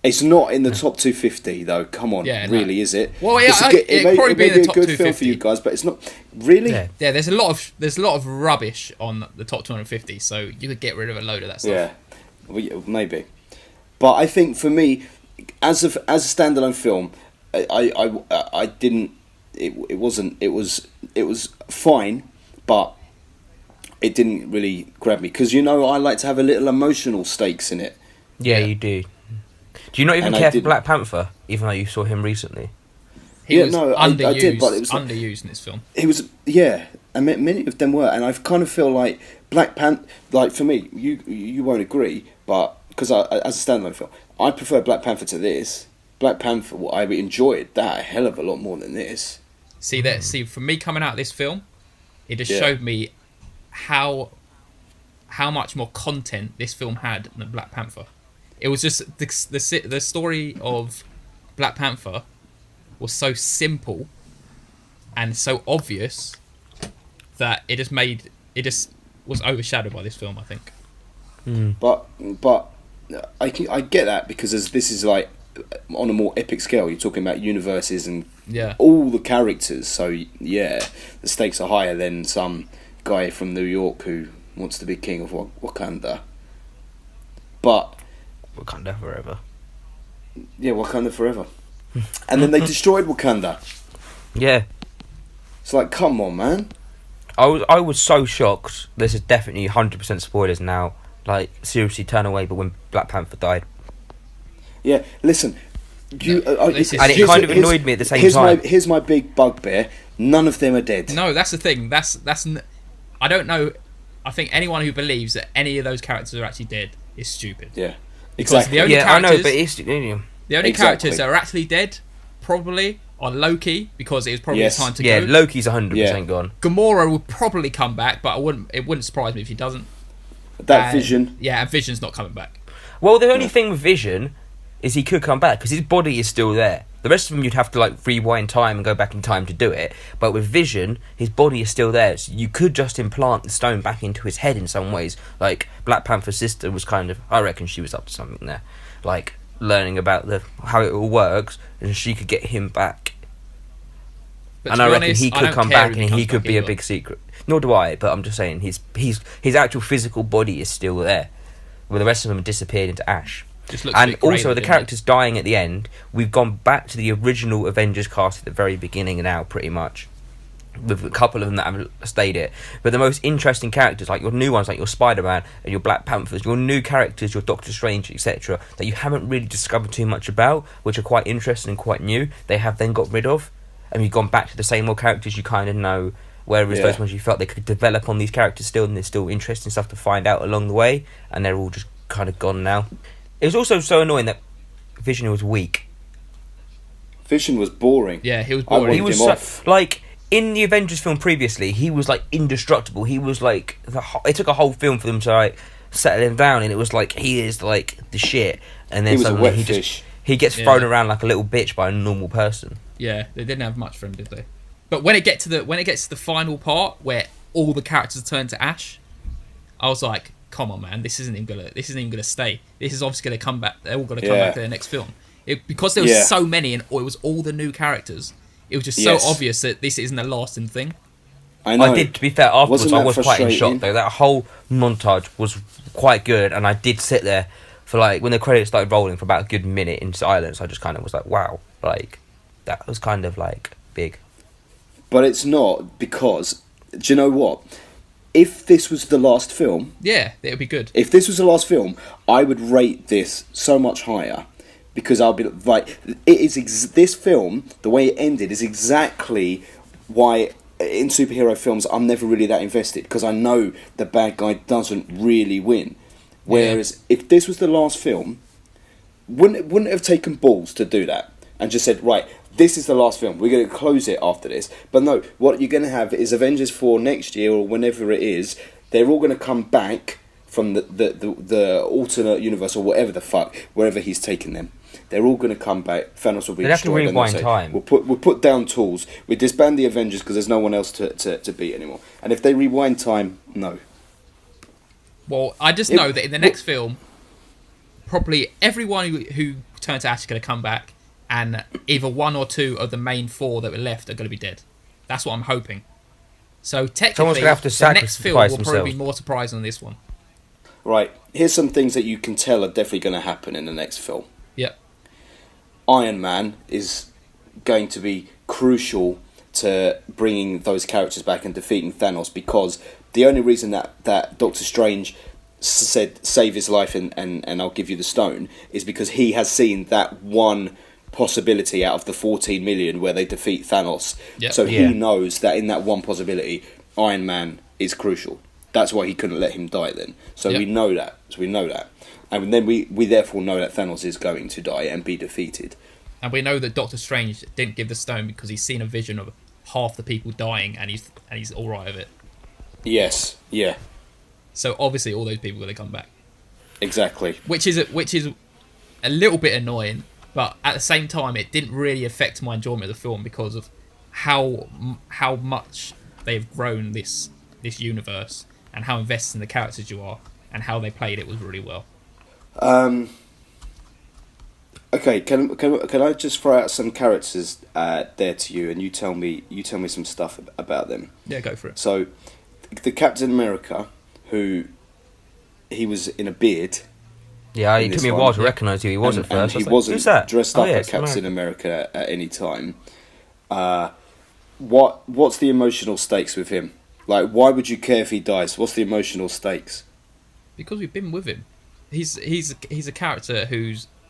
It's not in the top 250 though. Come on, Yeah, no. really, is it? Well, yeah, It's a it'd probably it be may in the be a top good film for 250. you guys, but it's not really. Yeah. Yeah, there's a lot of rubbish on the top 250, so you could get rid of a load of that stuff. Yeah, well, yeah, maybe. But I think for me, as a standalone film, I didn't. It wasn't. It was fine, but it didn't really grab me because I like to have a little emotional stakes in it. Yeah, Yeah. you do. Do you not even And I care for didn't- Black Panther, even though you saw him recently? He Yeah, was no, I underused, did, but it was like- underused in this film. It was and many of them were, and I kind of feel like Black Panther. Like for me, you won't agree, but because as a standalone film, I prefer Black Panther to this. Black Panther, I enjoyed that a hell of a lot more than this. See, for me coming out of this film, it just Yeah. showed me how much more content this film had than Black Panther. It was just the story of Black Panther was so simple and so obvious that it just was overshadowed by this film, I think. But I get that because this is like on a more epic scale. You're talking about universes and Yeah. all the characters. So yeah, the stakes are higher than some guy from New York who wants to be king of Wakanda. But Wakanda forever. yeah, Wakanda forever. And then they destroyed Wakanda. Yeah. It's like, come on, man. I was so shocked. This is definitely 100% spoilers now. Like, seriously, turn away, but when Black Panther died. Yeah, listen. You, this is- And it kind of annoyed me at the same time. Here's my big bugbear. None of them are dead. No, that's the thing. I don't know. I think anyone who believes that any of those characters are actually dead is stupid. Yeah, Because exactly. the only Yeah, I know, characters, but it's... the only Exactly. characters that are actually dead probably are Loki, because it was probably Yes. the time to Yeah, go. Loki's 100% Yeah. gone. Gamora will probably come back, but it wouldn't surprise me if he doesn't. That And- Vision. Yeah, and Vision's not coming back. Well, the only thing with Vision is he could come back, because his body is still there. The rest of them you'd have to, like, rewind time and go back in time to do it. But with Vision, his body is still there, so you could just implant the stone back into his head in some ways. Like, Black Panther's sister was kind of... I reckon she was up to something there. Like, learning about how it all works, and she could get him back. But And to I be reckon honest, he I could don't come care back if and he comes could back be a either. big secret. Nor do I, but I'm just saying his actual physical body is still there, where the rest of them have disappeared into ash. Just looks a And bit grey, also, the doesn't it? characters dying at the end, we've gone back to the original Avengers cast at the very beginning now, pretty much. With a couple of them that have stayed it. But the most interesting characters, like your new ones, like your Spider-Man and your Black Panthers, your new characters, your Doctor Strange, etc., that you haven't really discovered too much about, which are quite interesting and quite new, they have then got rid of. And you've gone back to the same old characters you kind of know, whereas Yeah. those ones you felt they could develop on these characters still, and there's still interesting stuff to find out along the way, and they're all just kind of gone now. It was also so annoying that Vision was weak. Vision was boring. Yeah, he was I boring. He wanted was him so, off. like in the Avengers film previously, he was like indestructible. He was like it took a whole film for them to like settle him down, and it was like he is like the shit. And then He was a suddenly wet he fish. gets Yeah. thrown around like a little bitch by a normal person. Yeah, they didn't have much for him, did they? But when it gets to the final part where all the characters turn to ash, I was like, "Come on, man! This isn't even gonna stay. This is obviously gonna come back. They're all gonna come Yeah. back to the next film." Because there was Yeah. so many and it was all the new characters. It was just Yes. so obvious that this isn't a lasting thing. I know. I did, to be fair, afterwards Wasn't I that was quite in frustrating? shock though. That whole montage was quite good, and I did sit there for like when the credits started rolling for about a good minute in silence. I just kind of was like, wow, like that was kind of like big. But it's not because, do you know what? if this was the last film, Yeah, it would be good. if this was the last film, I would rate this so much higher, because I'll be like, it is this film, the way it ended, is exactly why in superhero films I'm never really that invested, because I know the bad guy doesn't really win. Whereas if this was the last film, wouldn't it have taken balls to do that and just said, right, this is the last film, we're going to close it after this? But no, what you're going to have is Avengers 4 next year, or whenever it is, they're all going to come back from the alternate universe, or whatever the fuck, wherever he's taken them. They're all going to come back. Thanos will be They'd have to destroyed. rewind Say, time. We'll put down tools. We disband the Avengers because there's no one else to beat anymore. And if they rewind time, no. Well, I just know that in the next film, probably everyone who turns to ash is going to come back, and either one or two of the main four that were left are going to be dead. That's what I'm hoping. So technically, gonna have to the next film will sacrifice probably be themselves. more surprising than this one. Right, here's some things that you can tell are definitely going to happen in the next film. Yep. Iron Man is going to be crucial to bringing those characters back and defeating Thanos, because the only reason that Doctor Strange said save his life and I'll give you the stone is because he has seen that one possibility out of the 14 million where they defeat Thanos. Yep. So he knows that in that one possibility, Iron Man is crucial. That's why he couldn't let him die then. So we know that. And then we therefore know that Thanos is going to die and be defeated. And we know that Doctor Strange didn't give the stone because he's seen a vision of half the people dying, and he's all right with it. Yes. Yeah. So obviously all those people are going to come back. Exactly. Which is a little bit annoying, but at the same time it didn't really affect my enjoyment of the film because of how much they've grown this universe and how invested in the characters you are, and how they played it was really well. Okay, can I just throw out some characters there to you, and you tell me some stuff about them? Yeah, go for it. So, the Captain America, who he was in a beard. Yeah, it took me a while to recognise who he was at first. And he wasn't Who's that? dressed up as Captain America at any time. What's the emotional stakes with him? Like, why would you care if he dies? What's the emotional stakes? Because we've been with him. He's a character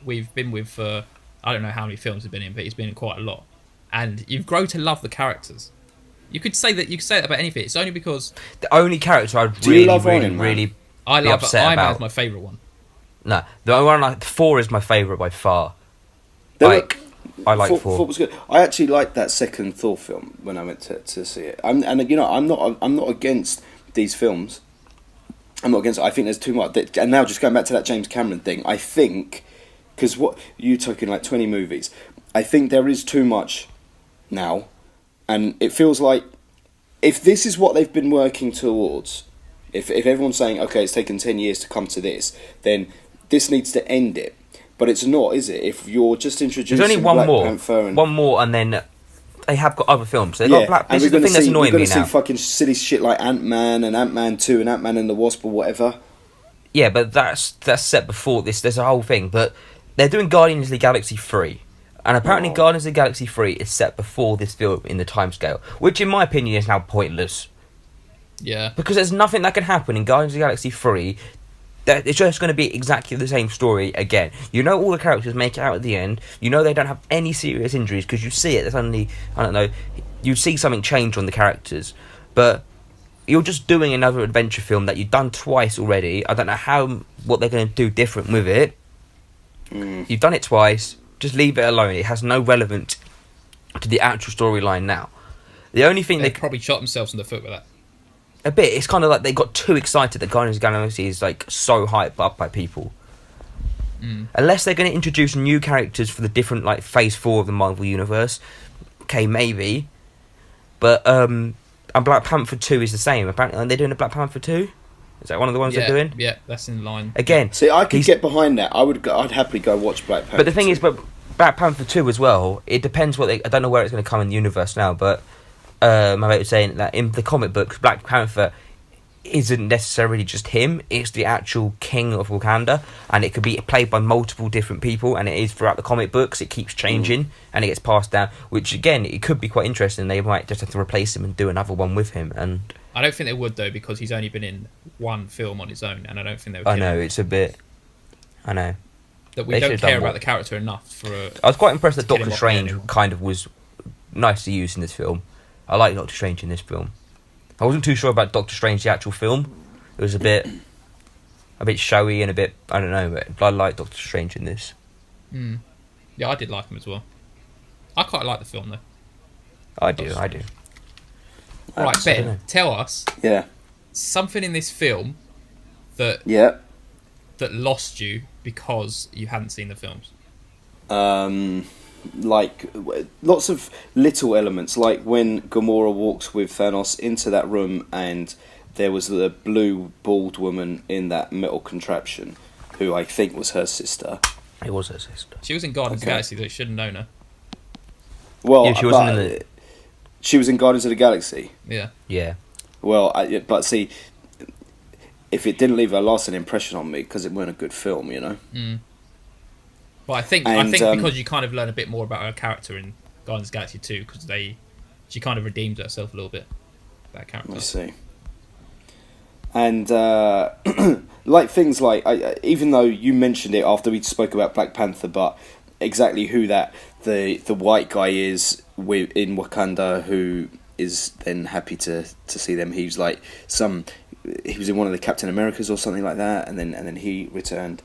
we've been with for, I don't know how many films he's been in, but he's been in quite a lot. And you've grown to love the characters. You could say that about anything. It's only because the only character I'd Do you love really Iron Man? I love Iron Man about. is my favourite one. No, the one Thor is my favourite by far. I like Thor. Thor was good. I actually liked that second Thor film when I went to see it. I'm not against these films. I'm not against it. I think there's too much. And now just going back to that James Cameron thing, I think, because what you talking like 20 movies, I think there is too much now, and it feels like if this is what they've been working towards, if everyone's saying okay, it's taken 10 years to come to this, then this needs to end it. But it's not, is it? If you're just introducing There's only one Black more, Panther and... one more, and then they have got other films. They've got Black. This is the thing that's annoying me now. We're going to see fucking silly shit like Ant-Man and Ant-Man 2 and Ant-Man and the Wasp or whatever. Yeah, but that's set before this. There's a whole thing, but they're doing Guardians of the Galaxy 3. And apparently Guardians of the Galaxy 3 is set before this film in the timescale, which in my opinion is now pointless. Yeah. Because there's nothing that can happen in Guardians of the Galaxy 3 that it's just going to be exactly the same story again. You know all the characters make it out at the end. You know they don't have any serious injuries because you see it. There's only, I don't know, you see something change on the characters. But you're just doing another adventure film that you've done twice already. I don't know what they're going to do different with it. You've done it twice. Just leave it alone. It has no relevance to the actual storyline now. The only thing they probably shot themselves in the foot with that. A bit. It's kind of like they got too excited that Guardians of the Galaxy is like so hyped up by people. Unless they're going to introduce new characters for the different like Phase 4 of the Marvel Universe, okay, maybe. But and Black Panther 2 is the same. Apparently, are they doing a Black Panther 2? Is that one of the ones they're doing? Yeah, that's in line. Again, see, I could get behind that. I'd happily go watch Black Panther. But the thing is, but Black Panther 2 as well. It depends I don't know where it's going to come in the universe now, but. My mate was saying that in the comic books, Black Panther isn't necessarily just him, it's the actual king of Wakanda, and it could be played by multiple different people, and it is throughout the comic books. It keeps changing and it gets passed down, which again, it could be quite interesting. They might just have to replace him and do another one with him. And I don't think they would though, because he's only been in one film on his own, and I don't think they would. I know, it's a bit... I know. That we They don't should've care done about more. the character enough for. I was quite impressed that to kill him Doctor off Strange anymore. kind of was nice to use in this film. I like Doctor Strange in this film. I wasn't too sure about Doctor Strange, the actual film. It was a bit showy and a bit, I don't know, but I like Doctor Strange in this. Yeah, I did like him as well. I quite like the film though. I do. Right, don't know. Ben, tell us Yeah. something in this film that Yeah. lost you because you hadn't seen the films. Like lots of little elements, like when Gamora walks with Thanos into that room and there was the blue bald woman in that metal contraption who I think was her sister. It was her sister. She was in Guardians of the Okay. Galaxy, they should have known her. Well, Yeah, she wasn't in she was in Guardians of the Galaxy. Yeah. Yeah. Well, but see, if it didn't leave a lasting impression on me because it weren't a good film, you know. Well, I think because you kind of learn a bit more about her character in Guardians of the Galaxy 2, because she kind of redeems herself a little bit. That character. I see. And like things like, even though you mentioned it after we spoke about Black Panther, but exactly who the white guy is in Wakanda, who is then happy to see them. He was in one of the Captain Americas or something like that, and then he returned.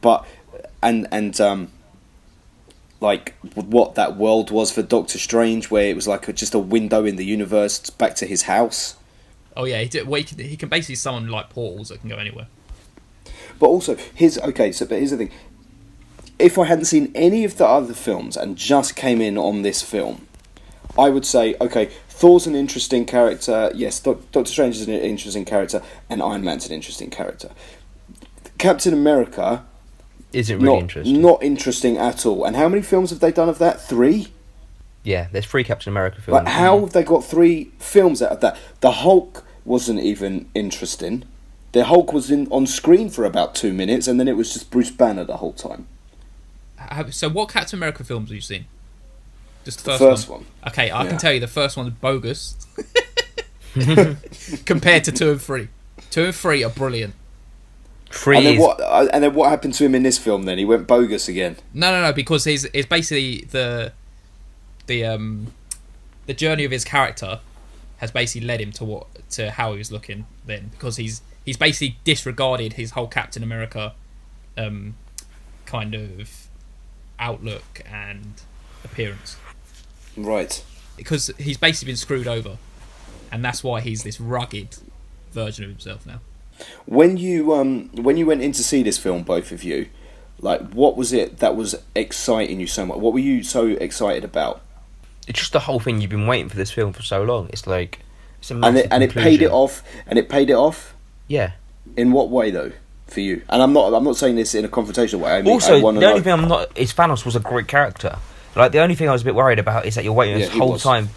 But and like what that world was for Doctor Strange, where it was like just a window in the universe back to his house. Oh yeah, he can basically summon like portals that can go anywhere. But also, here's the thing. If I hadn't seen any of the other films and just came in on this film, I would say, okay, Thor's an interesting character. Yes, Doctor Strange is an interesting character, and Iron Man's an interesting character. Captain America Isn't really interesting. Not interesting at all. And how many films have they done of that? 3? Yeah, there's 3 Captain America films. Like, how have they got 3 films out of that? The Hulk wasn't even interesting. The Hulk was on screen for about 2 minutes, and then it was just Bruce Banner the whole time. So what Captain America films have you seen? Just the First one. Okay, I Yeah. can tell you the first one's bogus compared to 2 and 3. 2 and 3 are brilliant. 3 And then is... and then what happened to him in this film? Then he went bogus again. No, because it's basically the journey of his character has basically led him to how he was looking then, because he's basically disregarded his whole Captain America kind of outlook and appearance, Right. because he's basically been screwed over, and that's why he's this rugged version of himself now. When you went in to see this film, both of you, like, what was it that was exciting you so much? What were you so excited about? It's just the whole thing. You've been waiting for this film for so long. It's like... It's a And massive it paid it conclusion. off. And it paid it off. Yeah. In what way though, for you? And I'm not saying this in a confrontational way. I mean, Also, I wanna the only know. thing I'm not... is Thanos was a great character. Like, the only thing I was a bit worried about is that you're waiting Yeah, this he whole was. time...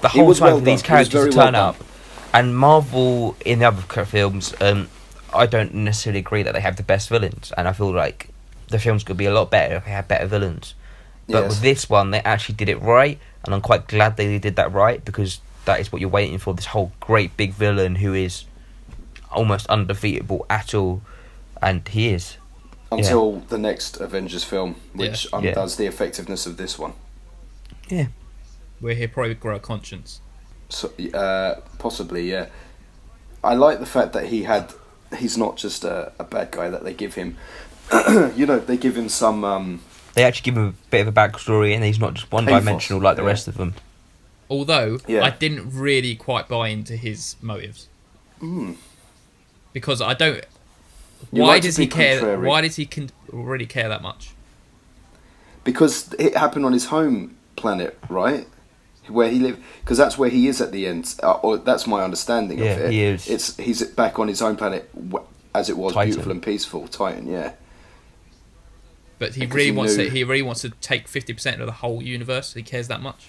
The He whole was time well for these done. He was characters to very well turn done. up. And Marvel, in the other films, I don't necessarily agree that they have the best villains. And I feel like the films could be a lot better if they had better villains. But Yes. with this one, they actually did it right. And I'm quite glad they did that right, because that is what you're waiting for. This whole great big villain who is almost undefeatable at all. And he is. Until the next Avengers film, which Yeah. undoes the effectiveness of this one. Yeah. We're here probably to grow a conscience. So, possibly, yeah. I like the fact that he's not just a bad guy, that they give him, they give him some... They actually give him a bit of a backstory, and he's not just one-dimensional like the yeah. rest of them. Although, Yeah. I didn't really quite buy into his motives. Because I don't... You Why like to does he be care? contrary. Why does he really care that much? Because it happened on his home planet, right? Where he lived, because that's where he is at the end. Or that's my understanding Yeah, of it. he is. He's back on his home planet, as it was, Titan. beautiful and peaceful, Titan. Yeah. But he Because really he wants knew- to. He really wants to take 50% of the whole universe. He cares that much.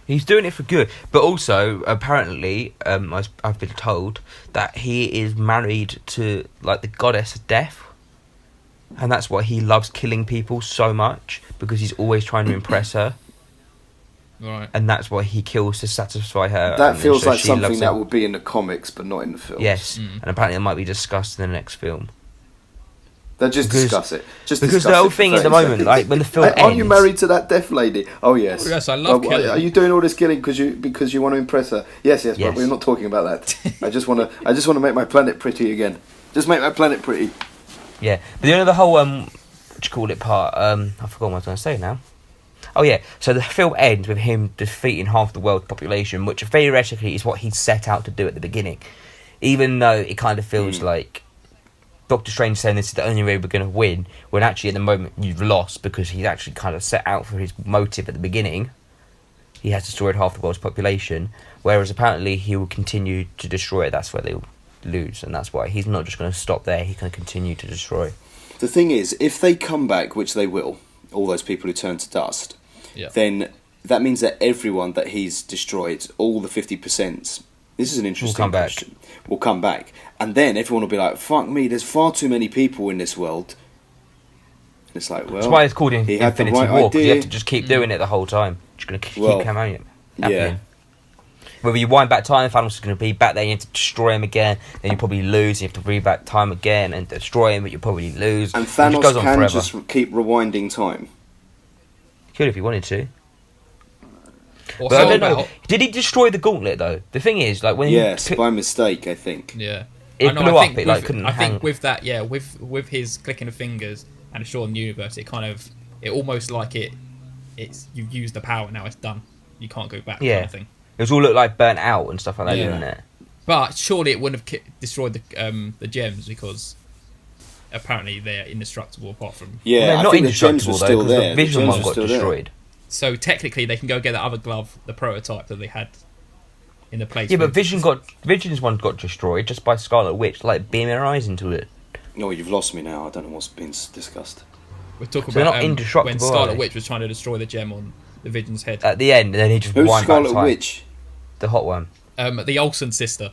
He's doing it for good, but also apparently, I've been told that he is married to like the goddess of death, and that's why he loves killing people so much, because he's always trying to impress her. Right. and that's why he kills to satisfy her. That and feels so like she something loves that him. would be in the comics, but not in the films. Yes, and apparently it might be discussed in the next film. They'll just Because- discuss it. Just because discuss the whole it for thing at the 30 moment, seconds. like when the film Hey, aren't you ends- married to that deaf lady? Oh yes. Oh, yes, I love killing. Are you doing all this killing because you want to impress her? Yes, Yes. but we're not talking about that. I just want to make my planet pretty again. Just make my planet pretty. Yeah, but you know the whole what you call it part. I forgot what I was going to say now. Oh yeah, so the film ends with him defeating half the world's population, which theoretically is what he set out to do at the beginning. Even though it kind of feels like Doctor Strange saying this is the only way we're going to win, when actually at the moment you've lost because he's actually kind of set out for his motive at the beginning. He has destroyed half the world's population, whereas apparently he will continue to destroy it. That's where they'll lose, and that's why he's not just going to stop there. He's going to continue to destroy. The thing is, if they come back, which they will, all those people who turn to dust, then that means that everyone that he's destroyed, all the 50%, this is an interesting come back. question, will come back. And then everyone will be like, fuck me, there's far too many people in this world. And it's like, well... That's why it's called he had the Infinity right War, because you idea. have to just keep doing it the whole time. Just going to keep Well, happening. yeah. Whether you wind back time, Thanos is going to be back there, you have to destroy him again, then you probably lose, you have to read back time again and destroy him, but you probably lose. And It Thanos goes on can forever. just keep rewinding time. Could if he wanted to. Or But I how don't know. about... Did he destroy the gauntlet though? The thing is, like when Yes, he by mistake, I think. Yeah. It I know, blew I up, think it, like, with- couldn't I hang. think with that, yeah, with his clicking of fingers and destroying the universe, it kind of... It almost like it's... You've used the power, now it's done. You can't go back, Yeah. kind of thing. it was all looked like burnt out and stuff like that, Yeah. didn't it? But surely it wouldn't have destroyed the gems because apparently they're indestructible apart from... Yeah, Well, they're I not think the gems were indestructible though, still because there. the Vision gems one were got still there. destroyed. So technically they can go get that other glove, the prototype that they had in the place. Yeah, but with- Vision's one got destroyed just by Scarlet Witch, like beaming her eyes into it. No, you've lost me now. I don't know what's been discussed. We're talking So they're about not indestructible, when are Scarlet they? Witch was trying to destroy the gem on the Vision's head. At the end, and then he just Who's wind Scarlet back time. Witch? The hot one. The Olsen sister.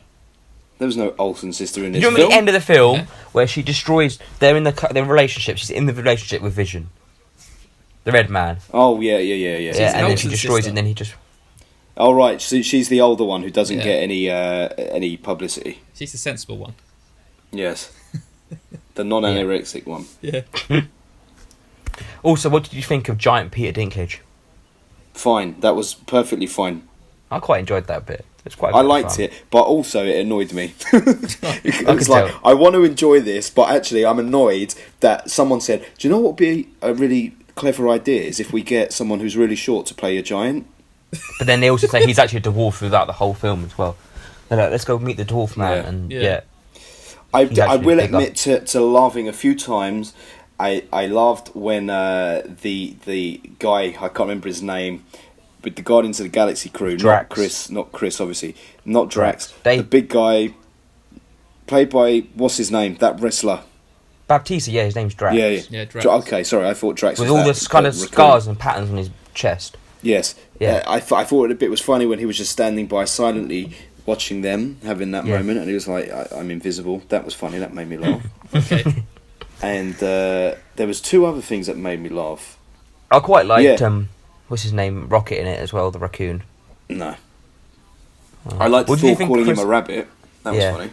There was no Olsen sister in Do this you remember film. the end of the film Yeah. where she destroys? They're in their relationship. She's in the relationship with Vision, the Red Man. Oh yeah. Yeah, an and then she Olsen destroys sister. it. And then he just. Oh right, so she's the older one who doesn't Yeah. get any publicity. She's the sensible one. Yes, the non-anorexic one. Yeah. Also, what did you think of Giant Peter Dinklage? Fine, that was perfectly fine. I quite enjoyed that bit. It's quite. I liked it, but also it annoyed me. It was could like tell. I want to enjoy this, but actually I'm annoyed that someone said, "Do you know what would be a really clever idea? Is if we get someone who's really short to play a giant." But then they also say he's actually a dwarf throughout the whole film as well. They're like, let's go meet the dwarf man, Yeah. and Yeah. yeah. I He's actually will bigger. admit to laughing a few times. I laughed when the guy, I can't remember his name, with the Guardians of the Galaxy crew, Drax. not Chris, obviously, not Drax, They- the big guy, played by what's his name, that wrestler. Baptista, yeah, his name's Drax. Yeah. Yeah, Drax. Okay, sorry, I thought Drax With was all that, this kind of raccoon. scars and patterns on his chest. Yes, Yeah. I thought the bit was funny when he was just standing by silently watching them having that Yeah. moment, and he was like, "I'm invisible." That was funny. That made me laugh. Okay. And there was two other things that made me laugh. I quite liked Yeah. what's his name, Rocket in it as well, the raccoon. No, I liked What do you Thor think calling Chris- him a rabbit. That was Yeah. funny.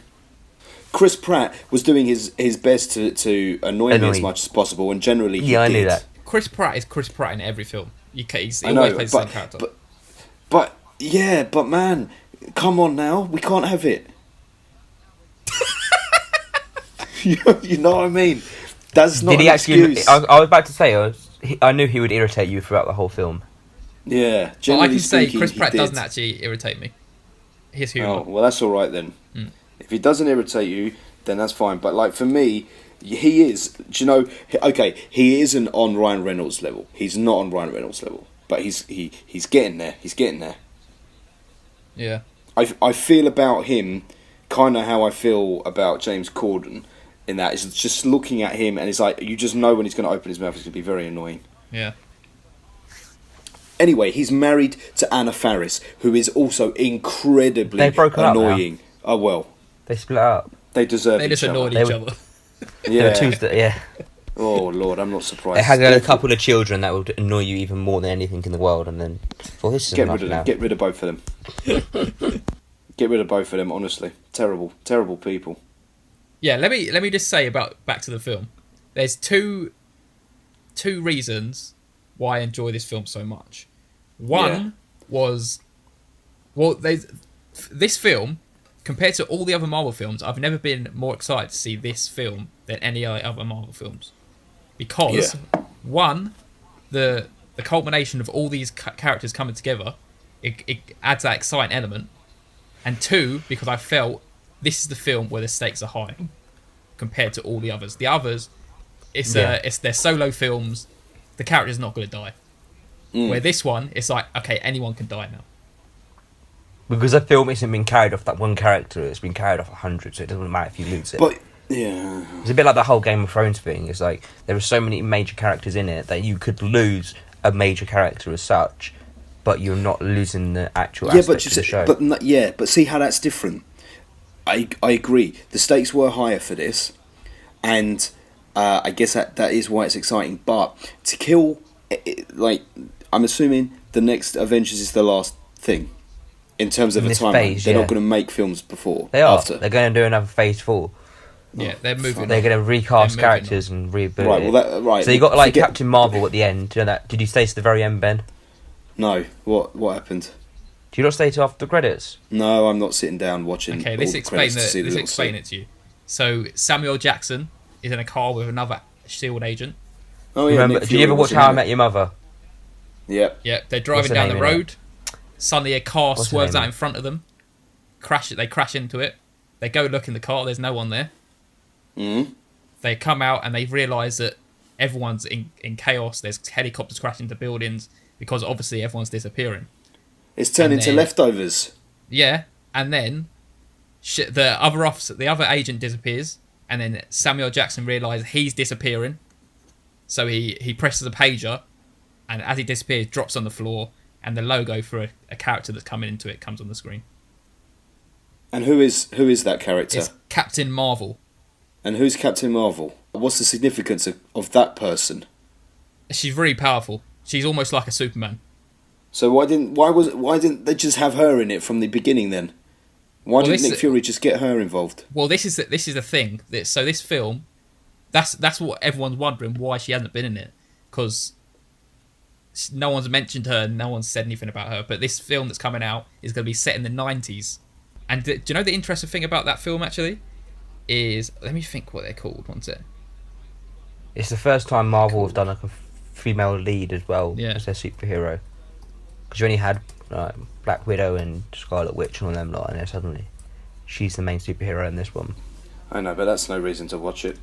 Chris Pratt was doing his best to annoy me as Annoy. much as possible, and generally he Yeah, I did. knew that. Chris Pratt is Chris Pratt in every film. He I always know, plays the same character. but man, come on now, we can't have it. you know what I mean? That's not Did he an actually? excuse. I was about to say, I knew he would irritate you throughout the whole film. Yeah, But I generally can say speaking, Chris he Pratt did. doesn't actually irritate me. His humour. Oh, well, that's all right then. If he doesn't irritate you, then that's fine. But like for me, he is. Do you know? Okay, he isn't on Ryan Reynolds level. He's not on Ryan Reynolds level, but he's getting there. He's getting there. Yeah. I feel about him kind of how I feel about James Corden. In that, it's just looking at him, and it's like you just know when he's going to open his mouth, it's going to be very annoying. Yeah. Anyway, he's married to Anna Faris, who is also incredibly They've broken up now. annoying. Oh well, They split up. they deserve They each just other. annoyed They each were- other. They were Yeah. Tuesday, yeah. Oh Lord, I'm not surprised. They had a couple of children that would annoy you even more than anything in the world, and then this is Get enough rid of them. now. Get rid of both of them. Get rid of both of them. Honestly, terrible people. Yeah, let me just say about back to the film. There's two reasons why I enjoy this film so much. One was, this film, compared to all the other Marvel films, I've never been more excited to see this film than any other Marvel films. Because, one, the culmination of all these characters coming together, it adds that exciting element. And two, because I felt this is the film where the stakes are high compared to all the others. The others, it's their solo films. The character's not going to die. Where this one, it's like, okay, anyone can die now. Because the film isn't being carried off that one character, it's been carried off 100, so it doesn't matter if you lose it. But yeah, it's a bit like the whole Game of Thrones thing. It's like there are so many major characters in it that you could lose a major character as such, but you're not losing the actual aspect of the show. But see how that's different. I agree. The stakes were higher for this, and I guess that is why it's exciting. But to kill, I'm assuming the next Avengers is the last thing in terms of a timeline. They're not going to make films before. They are. After. They're going to do another Phase 4. Yeah, they're moving. They're going to recast characters and reboot it. So you got Captain Marvel at the end. Do you know that? Did you stay to the very end, Ben? No. What happened? Do you not stay to after the credits? No, I'm not sitting down watching. Okay, let's explain it to you. So Samuel Jackson is in a car with another S.H.I.E.L.D. agent. Oh yeah. Did you ever watch How I Met Your Mother? Yep. Yeah, they're driving down the road. Suddenly a car swerves out in front of them. They crash into it. They go look in the car. There's no one there. They come out and they realise that everyone's in chaos. There's helicopters crashing into buildings because obviously everyone's disappearing. It's turned into leftovers. Yeah, and then the other agent disappears, and then Samuel Jackson realises he's disappearing, so he presses a pager, and as he disappears, drops on the floor, and the logo for a character that's coming into it comes on the screen. And who is that character? It's Captain Marvel. And who's Captain Marvel? What's the significance of that person? She's really powerful. She's almost like a Superman. So why didn't they just have her in it from the beginning then? Why didn't Nick Fury just get her involved? Well, this is the thing. So this film, that's what everyone's wondering, why she hasn't been in it, because no one's mentioned her, no one's said anything about her. But this film that's coming out is going to be set in the 90s. And do you know the interesting thing about that film actually is, let me think what they're called. One sec. It's the first time Marvel have done like a female lead as well as their superhero. Because you only had Black Widow and Scarlet Witch and all them lot, and then suddenly she's the main superhero in this one. I know, but that's no reason to watch it.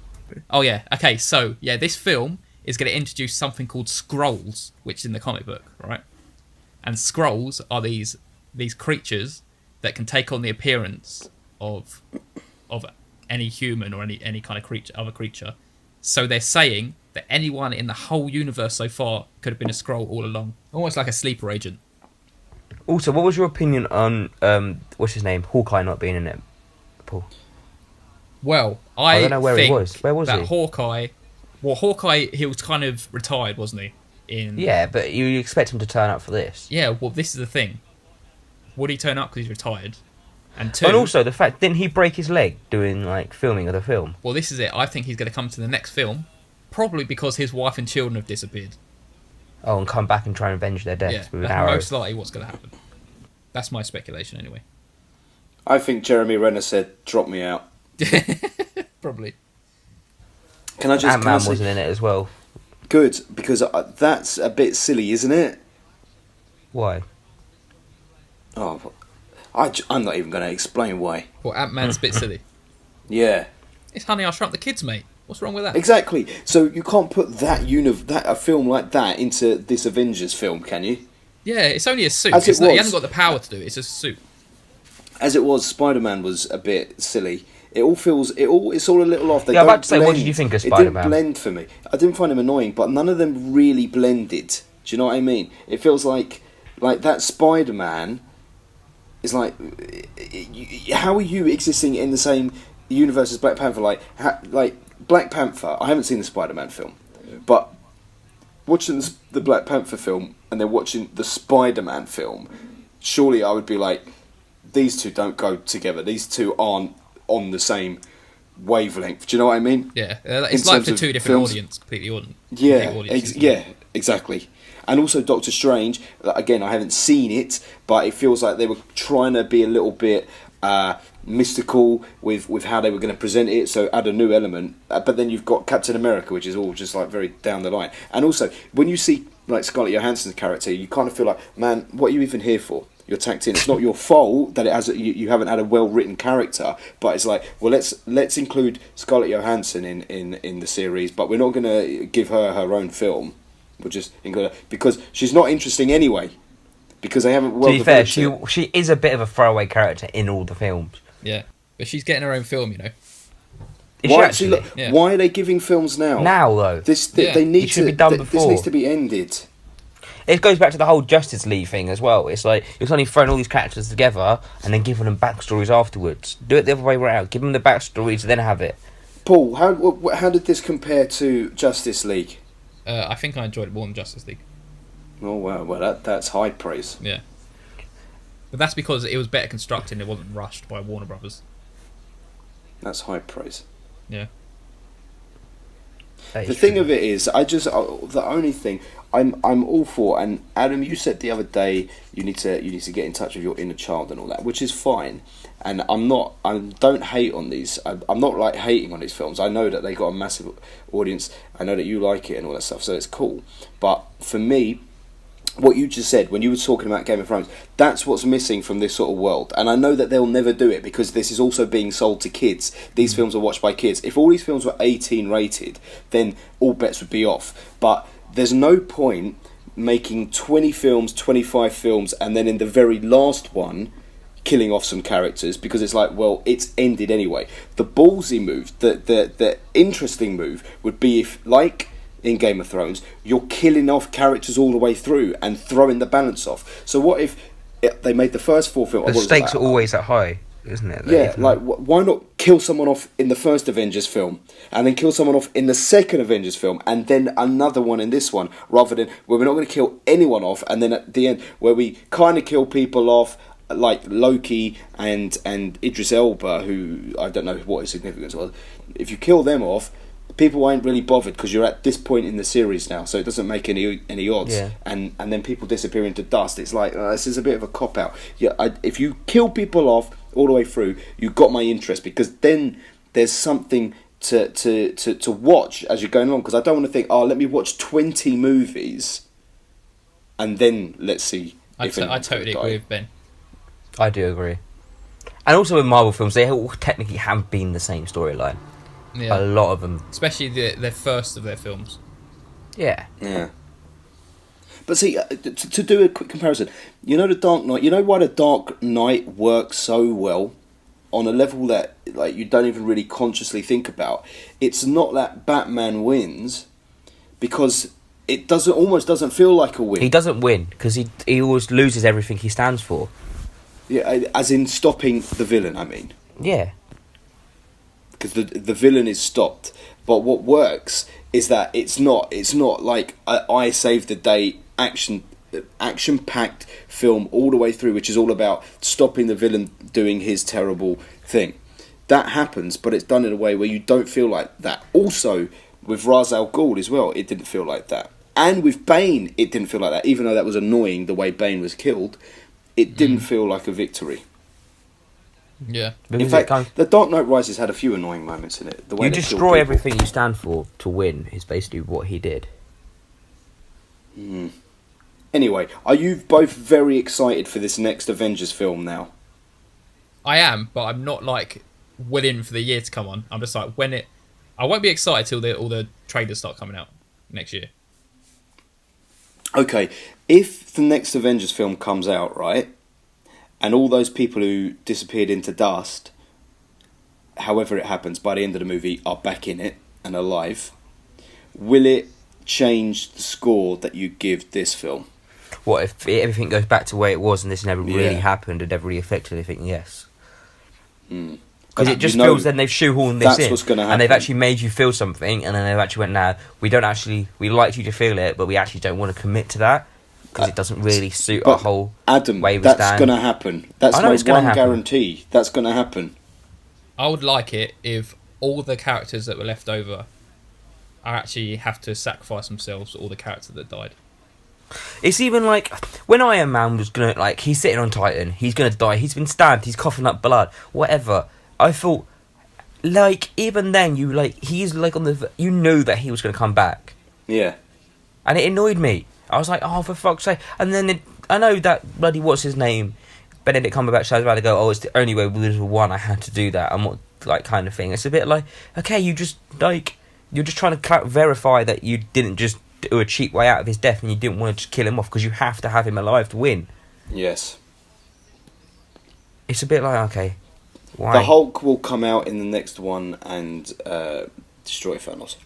Oh yeah, okay, so yeah, this film is going to introduce something called Skrulls, which is in the comic book, right? And Skrulls are these creatures that can take on the appearance of any human or any kind of other creature. So they're saying that anyone in the whole universe so far could have been a Skrull all along. Almost like a sleeper agent. Also, what was your opinion on, what's his name, Hawkeye not being in it, Paul? Well, I don't know where think he was. Where was that he? Hawkeye, he was kind of retired, wasn't he? Yeah, but you expect him to turn up for this. Yeah, well, this is the thing. Would he turn up because he's retired? And two... And also, the fact, didn't he break his leg doing, filming of the film? Well, this is it. I think he's going to come to the next film, probably because his wife and children have disappeared. Oh, and come back and try and avenge their deaths with an arrow. Most likely what's going to happen. That's my speculation, anyway. I think Jeremy Renner said, drop me out. Probably. Ant-Man wasn't in it as well. Good, because that's a bit silly, isn't it? Why? Oh, I'm not even going to explain why. Well, Ant-Man's a bit silly. Yeah. It's Honey, I Shrunk the Kids, mate. What's wrong with that? Exactly. So you can't put a film like that into this Avengers film, can you? Yeah, it's only a suit. He hasn't got the power to do it. It's just a suit. As it was, Spider-Man was a bit silly. It's all a little off. I'm about to say, what did you think of Spider-Man? It didn't blend for me. I didn't find him annoying, but none of them really blended. Do you know what I mean? It feels like that Spider-Man is like, how are you existing in the same universe as Black Panther? Black Panther. I haven't seen the Spider-Man film, but watching the Black Panther film and then watching the Spider-Man film, surely I would be like, these two don't go together. These two aren't on the same wavelength. Do you know what I mean? Yeah, it's like for two different audiences, completely audience. Yeah, exactly. And also Doctor Strange. Again, I haven't seen it, but it feels like they were trying to be a little bit mystical with how they were going to present it, so add a new element. But then you've got Captain America, which is all just like very down the line. And also, when you see like Scarlett Johansson's character, you kind of feel like, man, what are you even here for? You're tacked in. It's not your fault that it has you haven't had a well written character, but it's like, well, let's include Scarlett Johansson in the series, but we're not going to give her her own film. We'll just include her because she's not interesting anyway. Because they haven't. Well, to be fair, she is a bit of a throwaway character in all the films. Yeah, but she's getting her own film, you know. Why are they giving films now? Now though, they need to be done before. This needs to be ended. It goes back to the whole Justice League thing as well. It's like you're suddenly throwing all these characters together and then giving them backstories afterwards. Do it the other way around. Give them the backstories, then have it. Paul, how did this compare to Justice League? I think I enjoyed it more than Justice League. Oh wow, well that's high praise. Yeah, but that's because it was better constructed and it wasn't rushed by Warner Brothers. That's high praise. Yeah. The thing of it is, the only thing I'm all for, and Adam, you said the other day you need to get in touch with your inner child and all that, which is fine. And I don't hate on these. I'm not like hating on these films. I know that they got a massive audience. I know that you like it and all that stuff, so it's cool. But for me, what you just said when you were talking about Game of Thrones, that's what's missing from this sort of world. And I know that they'll never do it because this is also being sold to kids. These films are watched by kids. If all these films were 18 rated, then all bets would be off. But there's no point making 20 films, 25 films, and then in the very last one killing off some characters, because it's like, well, it's ended anyway. The ballsy move, the interesting move would be if, like in Game of Thrones, you're killing off characters all the way through and throwing the balance off. So what if they made the first 4 films... The stakes are always that high, isn't it? Yeah, like, why not kill someone off in the first Avengers film, and then kill someone off in the second Avengers film, and then another one in this one, rather than where we're not going to kill anyone off, and then at the end, where we kind of kill people off, like Loki and Idris Elba, who I don't know what his significance was. If you kill them off, people ain't really bothered because you're at this point in the series now, so it doesn't make any odds. Yeah. And then people disappear into dust. It's like this is a bit of a cop out. Yeah, if you kill people off all the way through, you got my interest, because then there's something to watch as you're going along. Because I don't want to think, let me watch 20 movies and then let's see. I totally agree with Ben. I do agree. And also with Marvel films, they all technically have been the same storyline. Yeah. A lot of them. Especially their first of their films. Yeah. Yeah. But see, to do a quick comparison, you know The Dark Knight, you know why The Dark Knight works so well on a level that like you don't even really consciously think about? It's not that Batman wins, because it almost doesn't feel like a win. He doesn't win because he always loses everything he stands for. Yeah, as in stopping the villain, I mean. Yeah. Because the villain is stopped. But what works is that it's not like I saved the day action-packed film all the way through, which is all about stopping the villain doing his terrible thing. That happens, but it's done in a way where you don't feel like that. Also, with Ra's al Ghul as well, it didn't feel like that. And with Bane, it didn't feel like that. Even though that was annoying, the way Bane was killed, it didn't feel like a victory. Yeah. In fact, The Dark Knight Rises had a few annoying moments in it. The way you destroy everything you stand for to win is basically what he did. Anyway, are you both very excited for this next Avengers film now? I am, but I'm not like willing for the year to come on. I'm just like, I won't be excited till all the trailers start coming out next year. Okay, if the next Avengers film comes out, right, and all those people who disappeared into dust, however it happens, by the end of the movie are back in it and alive, will it change the score that you give this film? What if everything goes back to where it was and this never really happened and never really affected anything? Yes. Because it just feels then they've shoehorned this that's in, what's gonna happen. and they've actually made you feel something, and then they've actually went, "Now we like you to feel it, but we actually don't want to commit to that because it doesn't really suit our whole Adam, way we that's stand." gonna happen. That's I know my it's gonna one happen. guarantee. That's gonna happen. I would like it if all the characters that were left over are actually have to sacrifice themselves, all the characters that died. It's even like when Iron Man was gonna, like, he's sitting on Titan, he's gonna die, he's been stabbed, he's coughing up blood, whatever. I thought, like, even then, he's like on the, you knew that he was gonna come back, Yeah. and it annoyed me. I was like, oh, for fuck's sake! And then I know that bloody what's his name, Benedict Cumberbatch, was about to go, oh, it's the only way we was one. I had to do that, and what, like, kind of thing. It's a bit like, okay, you're just trying to verify that you didn't just do a cheap way out of his death, and you didn't want to just kill him off because you have to have him alive to win. Yes. It's a bit like, okay, why? The Hulk will come out in the next one and destroy Thanos.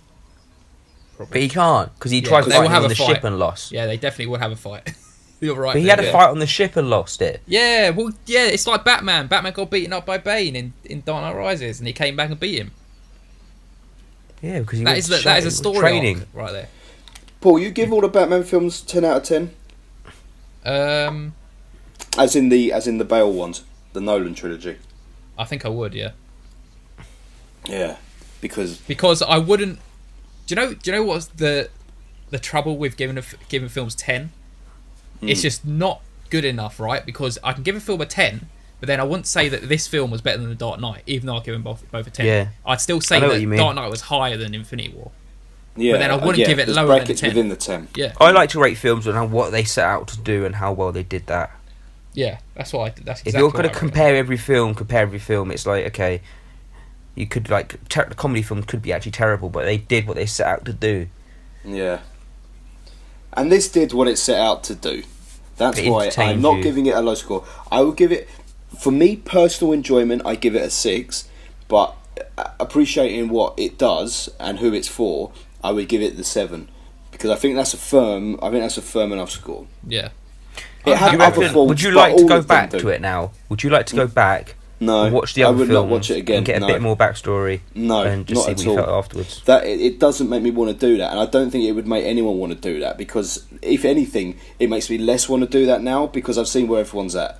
But he can't, because he tried they will fighting have on a the fight. ship and lost. Yeah, they definitely will have a fight. You're right. But he there. had a fight on the ship and lost it. Yeah, well, yeah, it's like Batman. Batman got beaten up by Bane in Dark Knight Rises, and he came back and beat him. Yeah, because That is a story training arc right there. Paul, you give all the Batman films 10 out of 10? As in the Bale ones, the Nolan trilogy. I think I would, yeah. Yeah, because I wouldn't. Do you know what's the trouble with giving films 10? It's just not good enough, right? Because I can give a film a 10, but then I wouldn't say that this film was better than The Dark Knight, even though I give them both a 10. Yeah. I'd still say know what you that mean. Dark Knight was higher than Infinity War. yeah, But then I wouldn't give it there's lower than brackets 10. within the 10. Yeah, I like to rate films on what they set out to do and how well they did that. yeah, that's what I did. That's exactly If you're going what to I compare every film, it's like, okay, you could, like, the comedy film could be actually terrible, but they did what they set out to do. Yeah. And this did what it set out to do. That's It why I'm entertained not you. giving it a low score. I would give it, for me, personal enjoyment, I give it a 6, but appreciating what it does and who it's for, I would give it the 7. Because I think that's a firm enough score. Yeah. It had Do you other reckon- faults, would you but like to all go of them back do. to it now? Would you like to go back No, and watch the I other would films not watch it again. and get a no. bit more backstory? No, and just not see at what you all. felt afterwards. That it doesn't make me want to do that, and I don't think it would make anyone want to do that, because if anything, it makes me less want to do that now because I've seen where everyone's at.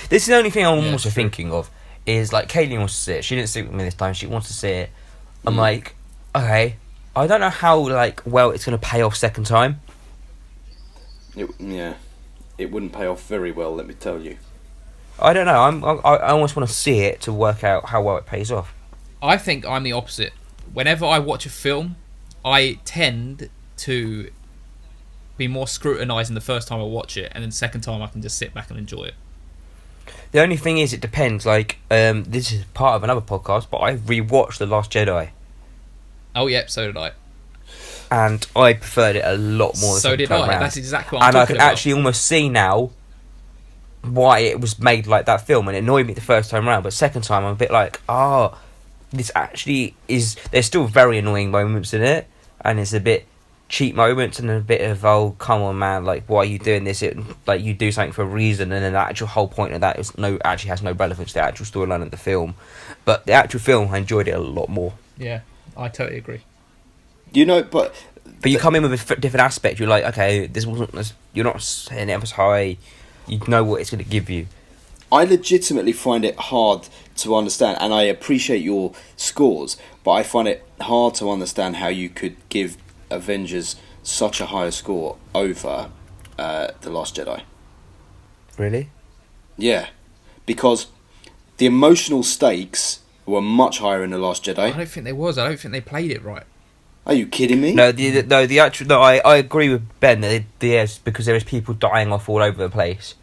This is the only thing I'm also true. thinking of is, like, Kayleen wants to see it. She didn't see it with me this time. She wants to see it. I'm like, okay, I don't know how, like, well it's going to pay off second time. It wouldn't pay off very well, let me tell you. I don't know. I almost want to see it to work out how well it pays off. I think I'm the opposite. Whenever I watch a film, I tend to be more scrutinising the first time I watch it, and then the second time I can just sit back and enjoy it. The only thing is, it depends. Like, this is part of another podcast, but I rewatched The Last Jedi, Oh, yep, so did I. and I preferred it a lot more. The So second did time I. round. That's exactly what I'm And I talking can about. actually almost see now why it was made like that film, and it annoyed me the first time round, but second time I'm a bit like, this actually is. There's still very annoying moments in it, and it's a bit cheap moments and a bit of, oh, come on, man, like, why are you doing this? Like, you do something for a reason, and then the actual whole point of that actually has no relevance to the actual storyline of the film. But the actual film, I enjoyed it a lot more. Yeah, I totally agree. You know, but you come in with a different aspect. You're like, okay, this wasn't as, you're not setting it up as high. You know what it's going to give you. I legitimately find it hard to understand, and I appreciate your scores, but I find it hard to understand how you could give Avengers such a higher score over The Last Jedi. Really? Yeah, because the emotional stakes were much higher in The Last I Jedi. don't think there was. I don't think they played it right. Are you kidding me? I agree with Ben that yes, because there is people dying off all over the place,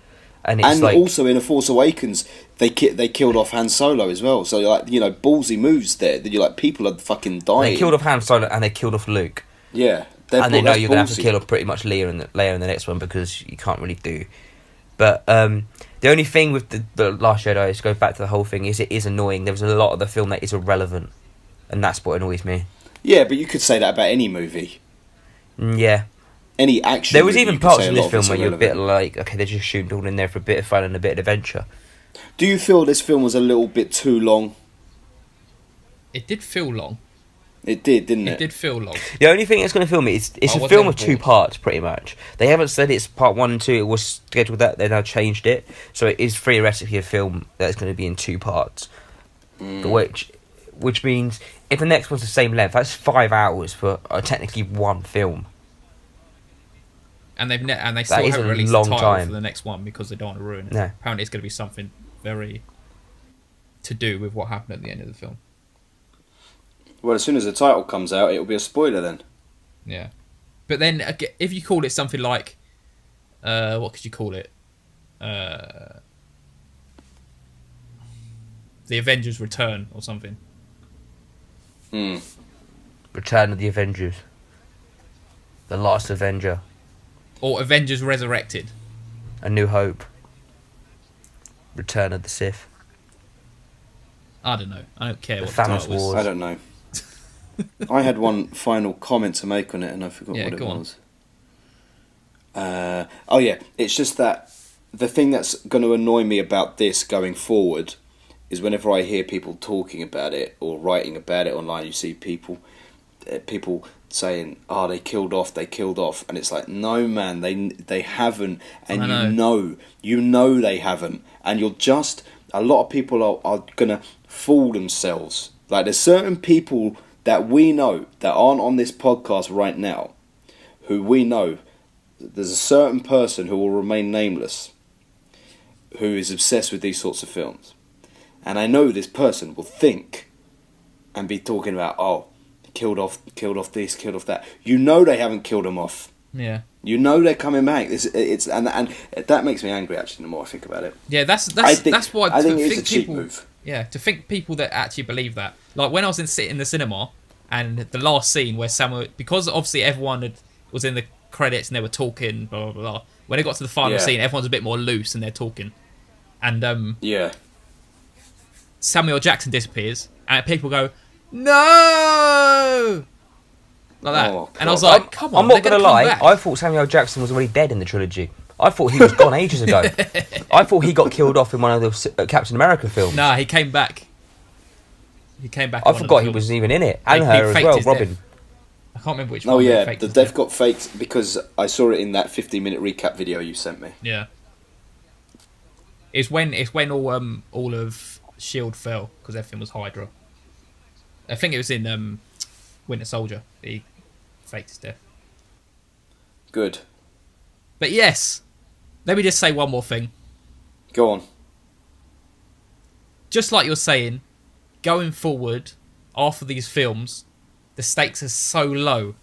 and it's And like, also in A Force Awakens, they killed off Han Solo as well. So like, you know, ballsy moves there. That you're like, people are fucking dying. they killed off Han Solo and they killed off Luke, Yeah, and they know that's you're gonna have to ballsy. kill off pretty much Leia in the next one because you can't really do. But the only thing with the Last Jedi, is to go back to the whole thing, is it is annoying. There was a lot of the film that is irrelevant, and that's what annoys me. Yeah, but you could say that about any movie, Yeah. any action. There was movie, even you could parts say in a this lot of film it's where you're a bit irrelevant. like, okay, they're just shooting all in there for a bit of fun and a bit of adventure. Do you feel this film was a little bit too long? It did feel long. It did, didn't it? It did feel long. The only thing that's going to film it is it's I a was film never of two bored. parts, pretty much. They haven't said it's part 1 and 2. It was scheduled that. They now changed it. So it is theoretically a film that's going to be in 2 parts. Which means if the next one's the same length, that's 5 hours for technically one film. And they That still is haven't a released long the title time. for the next one because they don't want to ruin it. No. Apparently, it's going to be something very to do with what happened at the end of the film. Well, as soon as the title comes out, it'll be a spoiler then. Yeah, but then if you call it something like, what could you call it? The Avengers Return or something. Return of the Avengers. The Last Avenger. Or Avengers Resurrected. A New Hope. Return of the Sith. I don't know. I don't care The what the Thanos title is. Wars. I don't know. I had one final comment to make on it, and I forgot Yeah, what it go on. was. Oh yeah, it's just that the thing that's going to annoy me about this going forward is whenever I hear people talking about it or writing about it online, you see people saying, "Oh, they killed off," and it's like, no, man, they haven't, and you know they haven't, and you're just a lot of people are gonna fool themselves. Like there's certain people that we know that aren't on this podcast right now, who we know. There's a certain person who will remain nameless, who is obsessed with these sorts of films. And I know this person will think and be talking about, oh, killed off this, killed off that. You know they haven't killed them off. Yeah. You know they're coming back. And that makes me angry, actually, the more I think about it. Yeah, that's why I think it's a cheap move. Yeah, to think people that actually believe that. Like when I was in the cinema and the last scene where Samuel, because obviously everyone was in the credits and they were talking, blah, blah, blah. When it got to the final scene, everyone's a bit more loose and they're talking. And Samuel Jackson disappears and people go, no! Like that. Oh, and I was like, come on, I'm not going to lie, back. I thought Samuel Jackson was already dead in the trilogy. I thought he was gone ages ago. I thought he got killed off in one of the Captain America films. Nah, he came back. I forgot he was even in it. And her as well, Robin. Death. I can't remember which one. Oh yeah, the death got faked because I saw it in that 15-minute recap video you sent me. Yeah. It's when all of S.H.I.E.L.D. fell because everything was Hydra. I think it was in Winter Soldier. He faked his death. Good. But yes, let me just say one more thing. Go on. Just like you're saying, going forward after these films, the stakes are so low,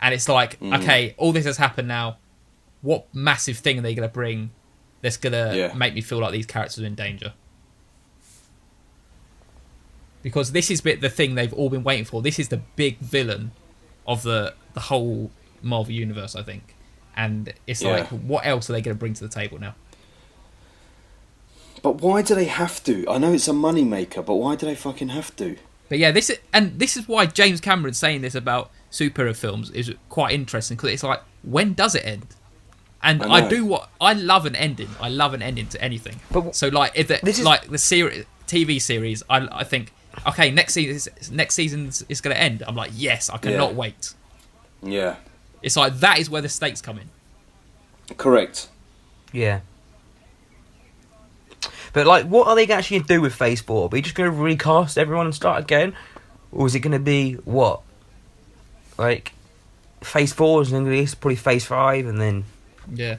and it's like, okay, all this has happened now. What massive thing are they going to bring that's going to make me feel like these characters are in danger? Because this is the thing they've all been waiting for. This is the big villain of the whole Marvel universe, I think. And it's like, what else are they going to bring to the table now? But why do they have to? I know it's a money maker, but why do they fucking have to? But yeah, this is why James Cameron saying this about superhero films is quite interesting, because it's like, when does it end? And I love an ending. I love an ending to anything. But so like if the TV series, I think, okay, next season is going to end. I'm like, yes, I cannot wait. Yeah. It's like, that is where the stakes come in. Correct. Yeah. But like, what are they actually going to do with Phase 4? Are we just going to recast everyone and start again? Or is it going to be, what? Like, Phase 4 is going to be probably Phase 5 and then... Yeah.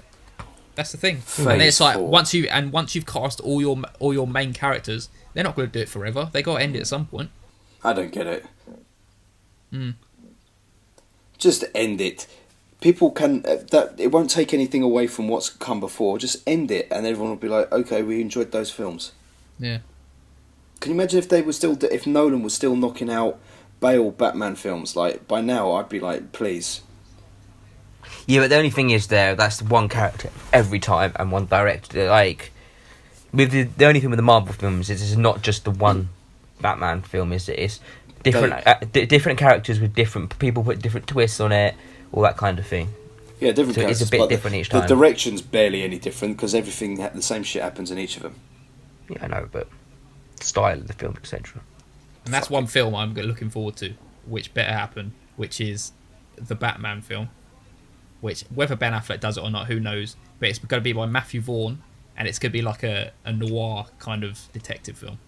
That's the thing. Phase and it's like, 4. once you've cast all your main characters, they're not going to do it forever. They got to end it at some point. I don't get it. Just end it. People can it won't take anything away from what's come before. Just end it, and everyone will be like, "Okay, we enjoyed those films." Yeah. Can you imagine if Nolan was still knocking out Bale Batman films? Like by now, I'd be like, "Please." Yeah, but the only thing is that's one character every time and one director. Like, with the only thing with the Marvel films is it's not just the one Batman film. It's different characters with different people put different twists on it, all that kind of thing. Yeah, different so characters. It's a bit different each time. The direction's barely any different because the same shit happens in each of them. Yeah, I know, but style of the film, etc. And that's one film I'm looking forward to, which better happen, which is the Batman film. Which, whether Ben Affleck does it or not, who knows? But it's going to be by Matthew Vaughn, and it's going to be like a noir kind of detective film.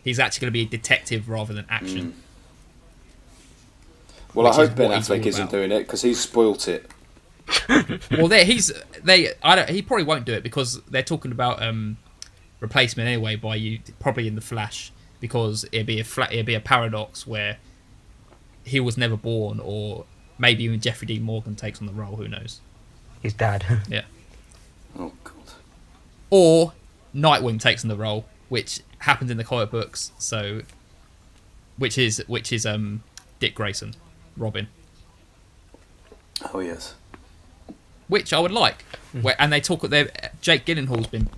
He's actually going to be a detective rather than action. Well, I hope Ben Affleck isn't doing it, because he's spoilt it. Well, he probably won't do it, because they're talking about replacement anyway by you, probably in The Flash, because it'd be a paradox where he was never born, or maybe even Jeffrey Dean Morgan takes on the role. Who knows? His dad. Yeah. Oh God. Or Nightwing takes on the role, which happens in the comic books. So, which is Dick Grayson, Robin. Oh yes. Which I would like. And they talk. Jake Gyllenhaal's been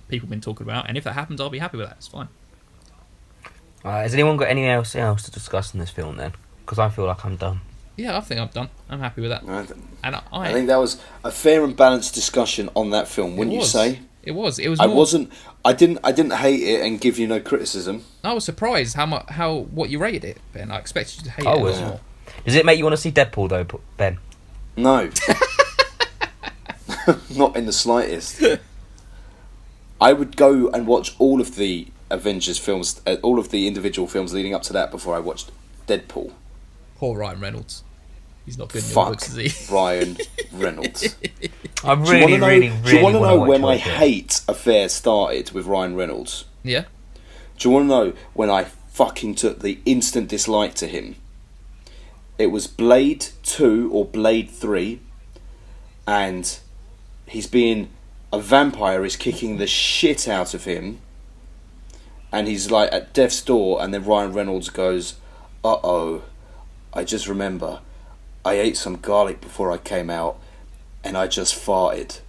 people been talking about, and if that happens, I'll be happy with that. It's fine. Has anyone got anything else to discuss in this film then? Because I feel like I'm done. Yeah, I think I'm done. I'm happy with that. I think that was a fair and balanced discussion on that film, wouldn't you say? It was. It was. I didn't hate it and give you no criticism. I was surprised what you rated it, Ben. I expected you to hate it a lot more. Does it make you want to see Deadpool though, Ben? No. Not in the slightest. I would go and watch all of the Avengers films, all of the individual films leading up to that before I watched Deadpool. Poor Ryan Reynolds. He's not good in Fuck your books, is he? Ryan Reynolds. I really Do you want to know when my hate hate affair started with Ryan Reynolds? Yeah. Do you want to know when I fucking took the instant dislike to him? It was Blade 2 or Blade 3, and a vampire is kicking the shit out of him, and he's like at death's door, and then Ryan Reynolds goes, "Uh-oh, I just remember, I ate some garlic before I came out, and I just farted."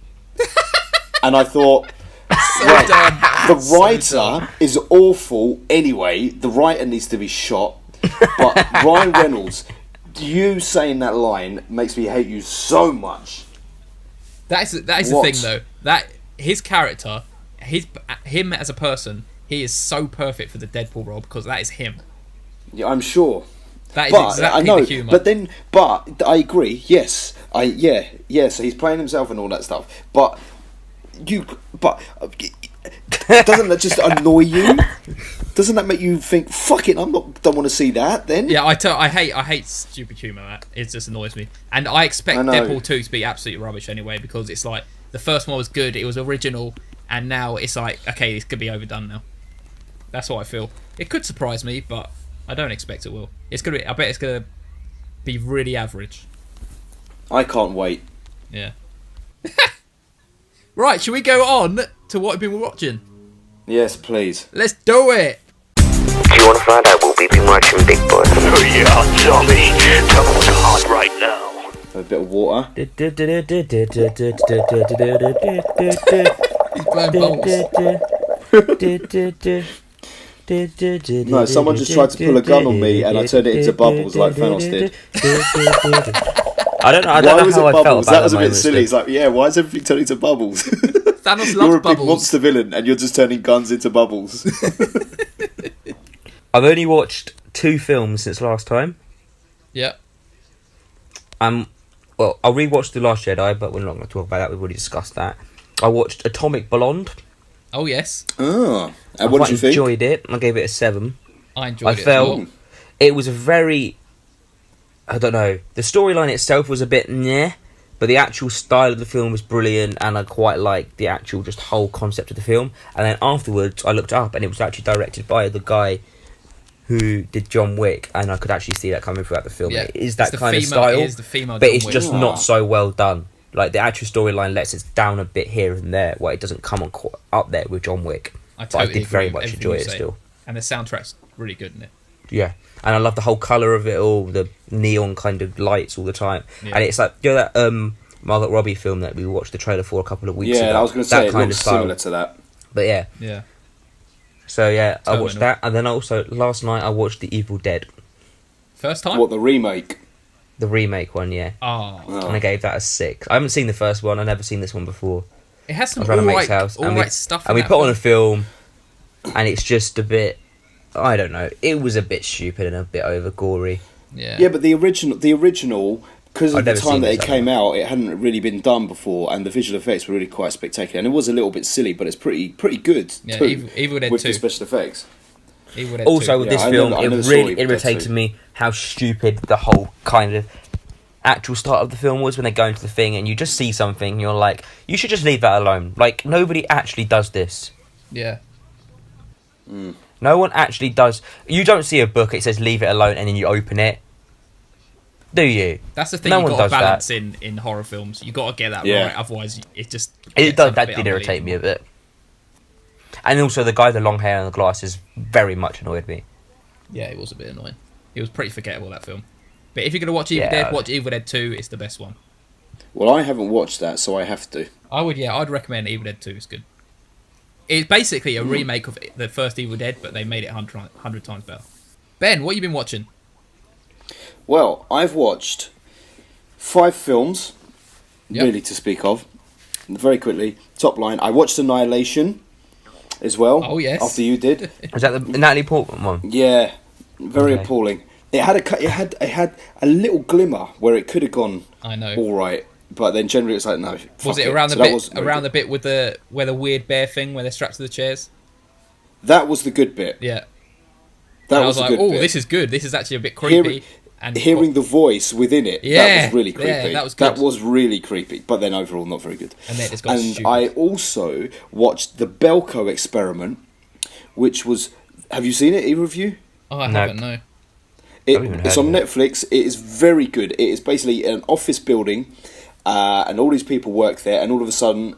And I thought, the writer is awful anyway, the writer needs to be shot, but Ryan Reynolds, you saying that line makes me hate you so much. That is the thing though. That his character, him as a person, he is so perfect for the Deadpool role because that is him. Yeah, I'm sure. That is exactly the humour. But I agree. Yes, so he's playing himself and all that stuff. But doesn't that just annoy you? Doesn't that make you think, fuck it, don't want to see that then? Yeah, I hate stupid humour. That it just annoys me, and I expect Deadpool 2 to be absolutely rubbish anyway, because it's like the first one was good, it was original, and now it's like, okay, this could be overdone now. That's what I feel. It could surprise me, but I don't expect it will. I bet it's gonna be really average. I can't wait. Yeah. Right, should we go on to what we've been watching? Yes, please. Let's do it! Do you want to find out what we've been watching, big boy? Oh yeah, tell me what's hot right now. A bit of water. He's blowing bubbles. No, someone just tried to pull a gun on me and I turned it into bubbles like Thanos did. I don't know Why how was it I felt bubbles? about That was a bit moment, silly. It's like, yeah, why is everything turning into bubbles? Thanos You're loves a big bubbles. monster villain and you're just turning guns into bubbles. I've only watched 2 films since last time. Yeah. Well, I'll rewatch The Last Jedi, but we're not going to talk about that. We've already discussed that. I watched Atomic Blonde. Oh yes. Oh, and what did you think? I enjoyed it. I gave it a 7. I enjoyed it. I felt as well. it was a very, I don't know, the storyline itself was a bit meh, but the actual style of the film was brilliant, and I quite liked the actual just whole concept of the film. And then afterwards, I looked up, and it was actually directed by the guy who did John Wick, and I could actually see that coming throughout the film. Yeah, it is that kind of It style, is the female but John it's Wick. just not so well done. Like, the actual storyline lets it down a bit here and there, where it doesn't come on up there with John Wick. But I did very much enjoy it still. And the soundtrack's really good in it. Yeah, and I love the whole colour of it all, the neon kind of lights all the time. Yeah. And it's like, you know that Margot Robbie film that we watched the trailer for a couple of weeks ago? Yeah, I was going to say, it looks similar to that. But yeah. Yeah. So yeah, I watched that, and then also last night I watched The Evil Dead. First time? What, the remake? The remake one, yeah. Oh. And I gave that a 6. I haven't seen the first one, I've never seen this one before. It has some alright stuff in and we put on a film, and it's just a bit, I don't know. It was a bit stupid and a bit over gory. Yeah, but the original, because of I've the never time seen that this, it came out, it hadn't really been done before, and the visual effects were really quite spectacular. And it was a little bit silly, but it's pretty good Yeah, too, Evil Dead with 2. the special effects. Evil Dead Also, 2. with Yeah, this I film, never it saw really Evil Dead irritated 2. me how stupid the whole kind of actual start of the film was when they go into the thing and you just see something and you're like, you should just leave that alone. Like, nobody actually does this. Yeah. No one actually does. You don't see a book, it says leave it alone, and then you open it. Do you? That's the thing No you one got to does balance that. in horror films. You got to get that Yeah. right, otherwise it just. It gets does. a That bit did irritate me a unbelievable. bit. And also, the guy with the long hair and the glasses very much annoyed me. Yeah, it was a bit annoying. It was pretty forgettable, that film. But if you're gonna watch Evil Yeah. Dead, watch Evil Dead 2. It's the best one. Well, I haven't watched that, so I have to. I'd recommend Evil Dead 2. It's good. It's basically a remake of the first Evil Dead, but they made it 100 times better. Ben, what have you been watching? Well, I've watched 5 films, Yep. really to speak of. Very quickly, top line. I watched Annihilation as well. Oh, yes. After you did. Is that the Natalie Portman one? Yeah, very Okay. appalling. It had a little glimmer where it could have gone I know. all right, but then generally it's like no. Was fuck it around So the that bit wasn't very around good. the bit with where the weird bear thing where they're strapped to the chairs? That was the good bit. Yeah. That And I was was the like, good oh, bit. this is good. This is actually a bit creepy. Hearing the voice within it, that Yeah, was really creepy. yeah, that was good. That was really creepy, but then overall not very good. And then it's got And stupid. I also watched the Belko Experiment, which was. Have you seen it? Either of you? Oh, I No. haven't. No. It, even heard it's on of it. Netflix. It is very good. It is basically an office building, and all these people work there, and all of a sudden,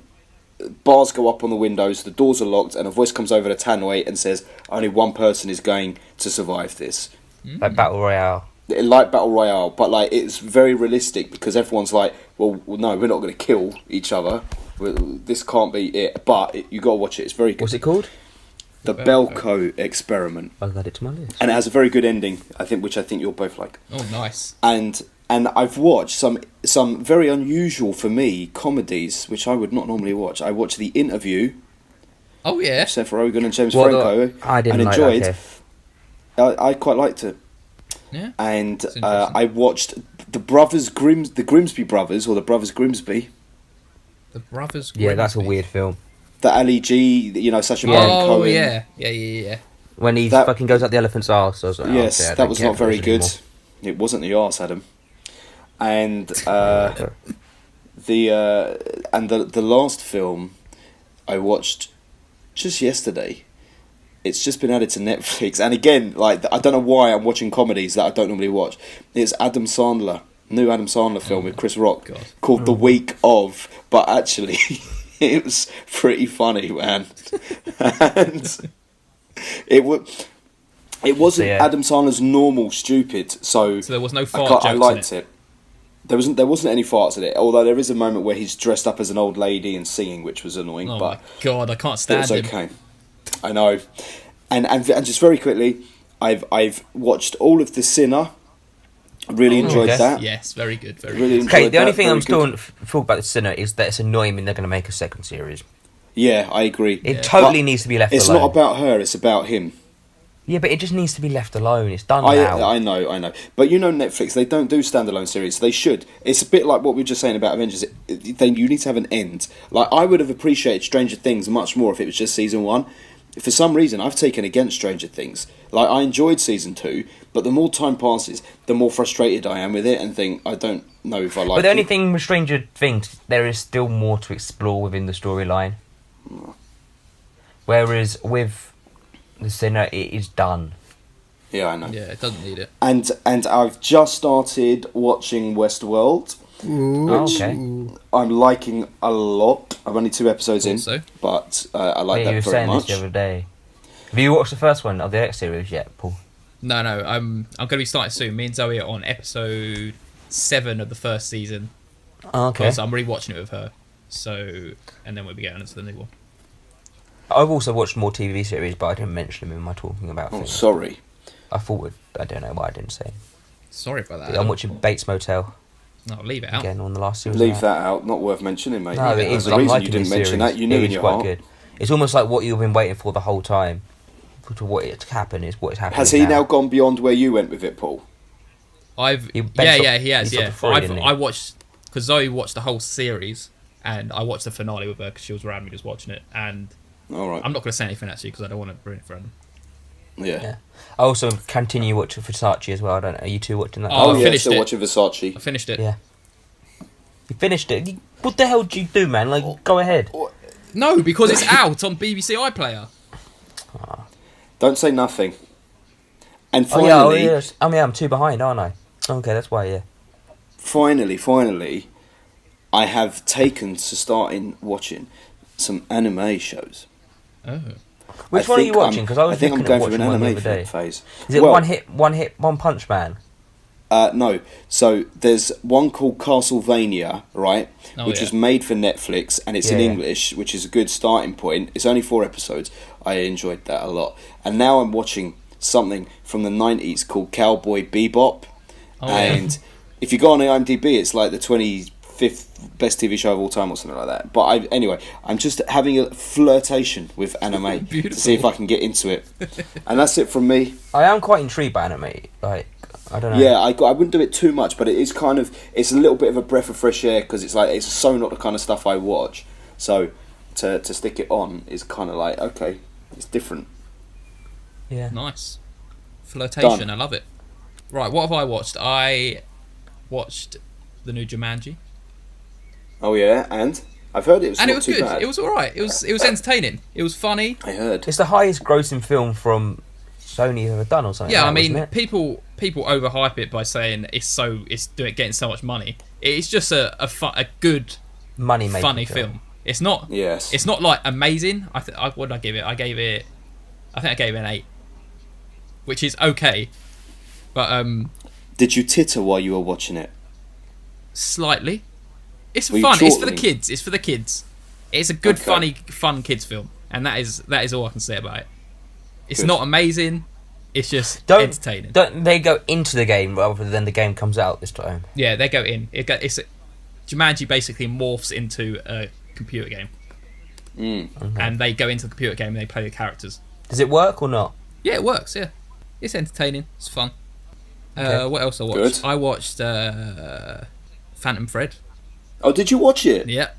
bars go up on the windows, the doors are locked, and a voice comes over the tannoy and says, "Only one person is going to survive this." Like Battle Royale. Like Battle Royale, but like it's very realistic because everyone's like, "Well, no, we're not going to kill each other. This can't be it." But you got to watch it. It's very good. What's it called? The Belko Experiment, I'll add it to my list. and it has a very good ending. Which I think you'll both like. Oh, nice. And I've watched some very unusual for me comedies which I would not normally watch. I watched The Interview, Oh, yeah. Seth Rogen and James Well, Franco, I didn't and like enjoyed. that. I quite liked it. Yeah. And That's interesting. I watched the Grimsby brothers, or the Brothers Grimsby, The Brothers Yeah, that's a Grimsby. weird film. the Ali G, Sacha Baron Oh, Cohen. yeah. When he That- fucking goes up the elephant's arse. I was like, oh, Yes, okay, I that don't was care not for very this good. anymore. It wasn't the arse, Adam. And the last film I watched just yesterday. It's just been added to Netflix, and again, like I don't know why I'm watching comedies that I don't normally watch. It's Adam Sandler, new Adam Sandler film with Chris Rock, God. called The Week of. But actually, it was pretty funny, man. And it wasn't Yeah. Adam Sandler's normal stupid. So So there was no fart I jokes in liked it. it. There wasn't any farts in it. Although there is a moment where he's dressed up as an old lady and singing, which was annoying. Oh, but my God. I can't it stand was him. okay. I know, and just very quickly, I've watched all of The Sinner. Really enjoyed okay. that. Yes, very good. Very Really good. Okay, enjoyed the only that, thing very I'm still good. thought about the Sinner is that it's annoying when they're going to make a second series. Yeah, I agree. It totally But needs to be left It's alone. not about her. It's about him. Yeah, but it just needs to be left alone. It's done now. I know. But Netflix, they don't do standalone series. They should. It's a bit like what we were just saying about Avengers. You need to have an end. Like, I would have appreciated Stranger Things much more if it was just season 1. For some reason, I've taken against Stranger Things. Like, I enjoyed season 2, but the more time passes, the more frustrated I am with it and think, I don't know if I like But the only it. thing with Stranger Things, there is still more to explore within the storyline. Whereas with the Sinner, it is done. Yeah, I know. Yeah, it doesn't need it. And I've just started watching Westworld. Oh, okay. I'm liking a lot. I'm only 2 episodes in, Also. but I like Yeah, you were that very saying much. this the other day. Have you watched the first one of the X series yet, Paul? No, I'm going to be starting soon. Me and Zoe are on episode 7 of the first season. Oh, okay. Because I'm rewatching it with her. So, and then we'll be getting into the new one. I've also watched more TV series, but I didn't mention them in my talking about Oh, things. sorry. I thought I don't know why I didn't say. Sorry about that. I'm watching Bates Motel No, leave it out. again on the last series. Leave that out. Not worth mentioning, mate. No, it There's is. a I'm reason liking you didn't this mention series. that. You knew It in is your quite heart. good. It's almost like what you've been waiting for the whole time. to what it happened is what is happening. Has he now gone beyond where you went with it, Paul? He has. I watched because Zoe watched the whole series, and I watched the finale with her because she was around me just watching it. And All right. I'm not going to say anything actually because I don't want to ruin it for him. Yeah. I also continue watching Versace as well. I don't know. Are you two watching that? Oh, I yeah, finished still it. watching Versace. I finished it. Yeah. You finished it. What the hell do you do, man? Like, go ahead. No, because it's out on BBC iPlayer. Don't say nothing. And finally, I'm 2 behind, aren't I? Okay, that's why. Yeah. finally, I have taken to starting watching some anime shows. Oh. Which one are you watching? Because I think I'm looking at going through an watching one the anime other day. phase. Is it One Punch Man? No. So there's one called Castlevania, right? Which yeah. was made for Netflix, and it's in English, which is a good starting point. It's only 4 episodes. I enjoyed that a lot. And now I'm watching something from the 90s called Cowboy Bebop. And if you go on IMDb, it's like the 25th best TV show of all time or something like that. But anyway, I'm just having a flirtation with anime to see if I can get into it. And that's it from me. I am quite intrigued by anime. Like, I don't know. Yeah, I wouldn't do it too much, but it is kind of, it's a little bit of a breath of fresh air because it's so not the kind of stuff I watch. So to stick it on is kind of like, okay, it's different. Yeah. Nice. Flirtation, Done. I love it. Right, what have I watched? I watched the new Jumanji. Oh yeah, and I've heard it was And not it was too good. bad. It was alright. It was entertaining. It was funny. I heard. It's the highest grossing film from Sony ever done or something. Yeah, like that, I mean, wasn't it? people overhype it by saying it's getting so much money. It's just a good Money making funny film. It's not Yes. It's not like amazing. What did I give it? I think I gave it an 8, which is okay, but Did you titter while you were watching it? slightly. It's Were you fun. It's for the chortling? kids. It's for the kids. It's a good, Okay. fun kids film, and that is all I can say about it. It's Good. not amazing. It's just entertaining. Don't they go into the game rather than the game comes out this time? Yeah, they go in. Jumanji basically morphs into a computer game, and they go into the computer game and they play the characters. Does it work or not? Yeah, it works. Yeah, it's entertaining. It's fun. Okay. What else I watched? Good. I watched Phantom Thread. Oh, did you watch it? Yeah,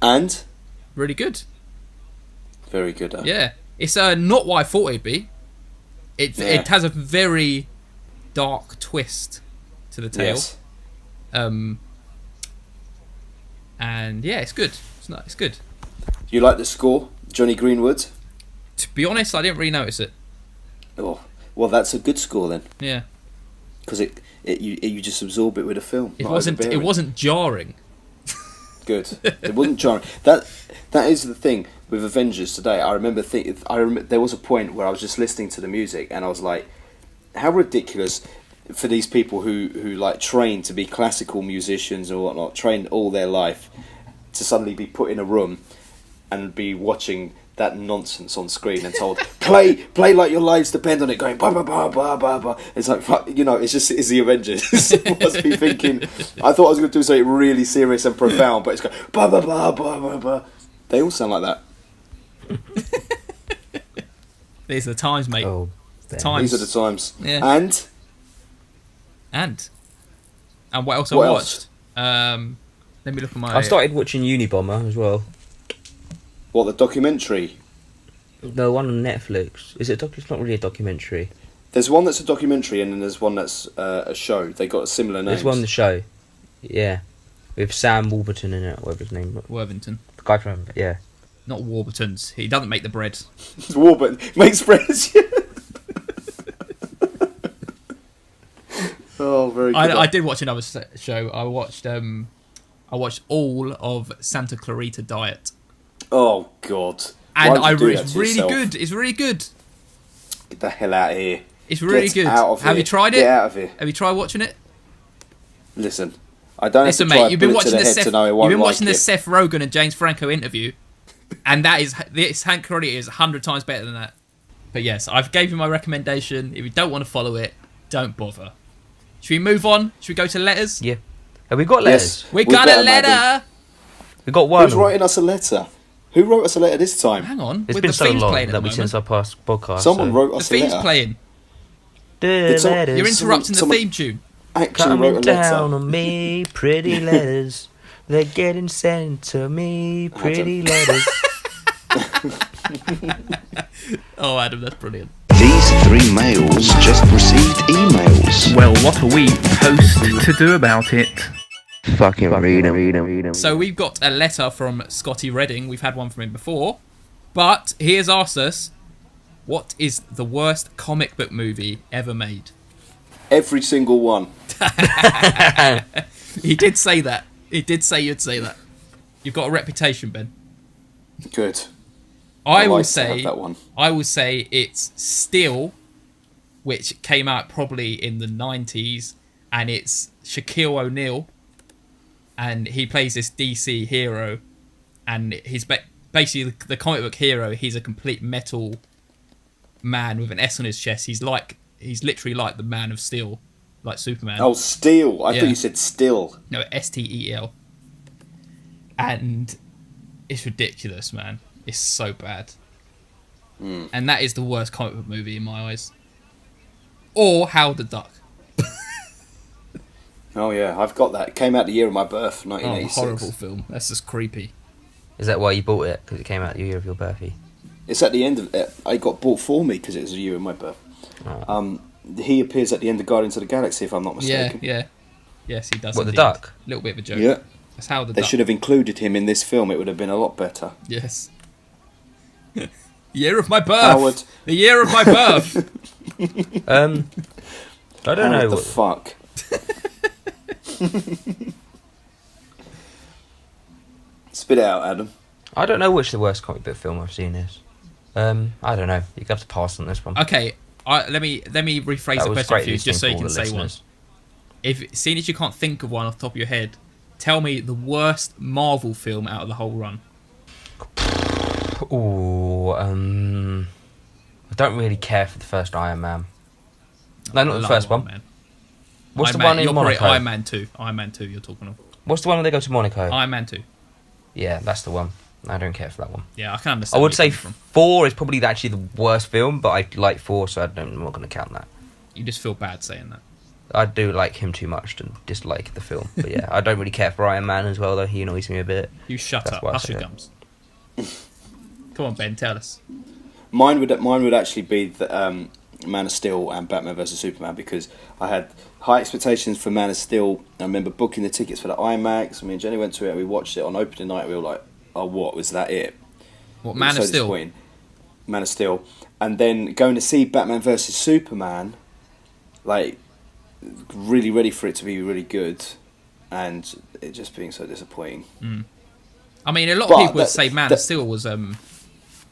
And? really good. Very good. Yeah, it's not what I thought it'd be. It has a very dark twist to the tale. Yes. And yeah, it's good. It's good. You like the score? Johnny Greenwood? To be honest, I didn't really notice it. Oh, well, that's a good score then. Yeah, Because you just absorb it with a film. it not wasn't overbearing. jarring. Good. It wasn't jarring. That is the thing with Avengers today. I remember there was a point where I was just listening to the music and I was like, how ridiculous for these people who like train to be classical musicians or whatnot, trained all their life, to suddenly be put in a room and be watching that nonsense on screen and told play like your lives depend on it, going ba ba ba ba ba ba. It's like, fuck, it's the Avengers. I must be thinking, I thought I was going to do something really serious and profound, but it's going ba ba ba ba ba ba. They all sound like that. These are the times, mate. Oh, The times. These are the times. Yeah. And what else What I else? watched? Let me look at my. I started watching Unibomber as well. what, the documentary? The one on Netflix. Is it? It's not really a documentary. There's one that's a documentary and then there's one that's a show. They got a similar names. There's one the show. Yeah, with Sam Warburton in it, whatever his name was. Worthington, The guy from not Warburton's. He doesn't make the bread. Warburton makes friends. Oh, very good. I did watch another show. I watched all of Santa Clarita Diet, Oh God! and Why would you do that it's to really yourself? good. It's really good. Get the hell out of here! It's really Get good. out of Have here. you tried it? Get out of here! Have you tried watching it? Listen, I don't Listen, have to try mate. You've been bullet to watching the the head Seth. to know I You've won't been watching like the it. Seth Rogen and James Franco interview, and this Santa Clarita is 100 times better than that. But yes, I've gave you my recommendation. If you don't want to follow it, don't bother. Should we move on? Should we go to letters? Yeah. Have we got letters? Yes, We we got better, a letter. madam. We got one. Who's writing us a letter? Who wrote us a letter this time? Hang on. It's with been the so themes long playing at that the we moment. since our past podcast. Someone so. wrote The us a theme's letter. playing. The some- letters You're interrupting the someone- theme tune. Actually coming wrote a letter. down on me, pretty letters. They're getting sent to me, pretty letters. Oh, Adam, that's brilliant. These three males just received emails. Well, what are we supposed to do about it? Fucking read them. So we've got a letter from Scotty Redding. We've had one from him before. But he has asked us, what is the worst comic book movie ever made? Every single one. He did say that. He did say you'd say that. You've got a reputation, Ben. Good. I will like to have say that one. I will say it's Steel, which came out probably in the 90s, and it's Shaquille O'Neal, and he plays this DC hero, and he's basically the comic book hero. He's a complete metal man with an S on his chest. He's literally like the Man of Steel, like Superman. Oh, Steel. I Yeah. thought you said still. No, Steel. And it's ridiculous, man. It's so bad. And that is the worst comic book movie in my eyes. Or Howard the Duck. Oh yeah, I've got that. It came out the year of my birth, Oh, 1986. horrible film. That's just creepy. Is that why you bought it? Because it came out the year of your birthday? It's at the end of it. I got bought for me because it was the year of my birth. Oh. He appears at the end of Guardians of the Galaxy, if I'm not mistaken. Yeah. Yes, he does. What, the indeed. duck? Little bit of a joke. Yeah. That's Howard the They Duck. should have included him in this film. It would have been a lot better. Yes. Year of my birth. Howard. The year of my birth. I don't know. What the What, fuck? Spit it out, Adam. I don't know which the worst comic book film I've seen is. I don't know. You have to pass on this one. Okay. Let me rephrase That the was question great for you, just so you listening can for all say the one. listeners. Seeing as you can't think of one off the top of your head, tell me the worst Marvel film out of the whole run. Ooh, I don't really care for the first Iron Man. No, not the Love first Iron one. Man. What's Iron the Man, one in you're probably Monaco? Iron Man 2. Iron Man 2 you're talking of. What's the one where they go to Monaco? Iron Man 2. Yeah, that's the one. I don't care for that one. Yeah, I can understand. I would where say you're coming 4 is probably actually the worst film, but I like 4, so I'm not going to count that. You just feel bad saying that. I do like him too much to dislike the film. But yeah, I don't really care for Iron Man as well, though. He annoys me a bit. You shut That's up. why I Hush say your it. gums. Come on, Ben, tell us. Mine would actually be the, Man of Steel and Batman vs Superman, because I had high expectations for Man of Steel. I remember booking the tickets for the IMAX. Me and Jenny went to it and we watched it on opening night. We were like, "Oh, what was that? It?" What, It Man was of so Steel? disappointing. Man of Steel, and then going to see Batman vs Superman, like really ready for it to be really good, and it just being so disappointing. I mean, a lot of But people would that- say Man that- of Steel was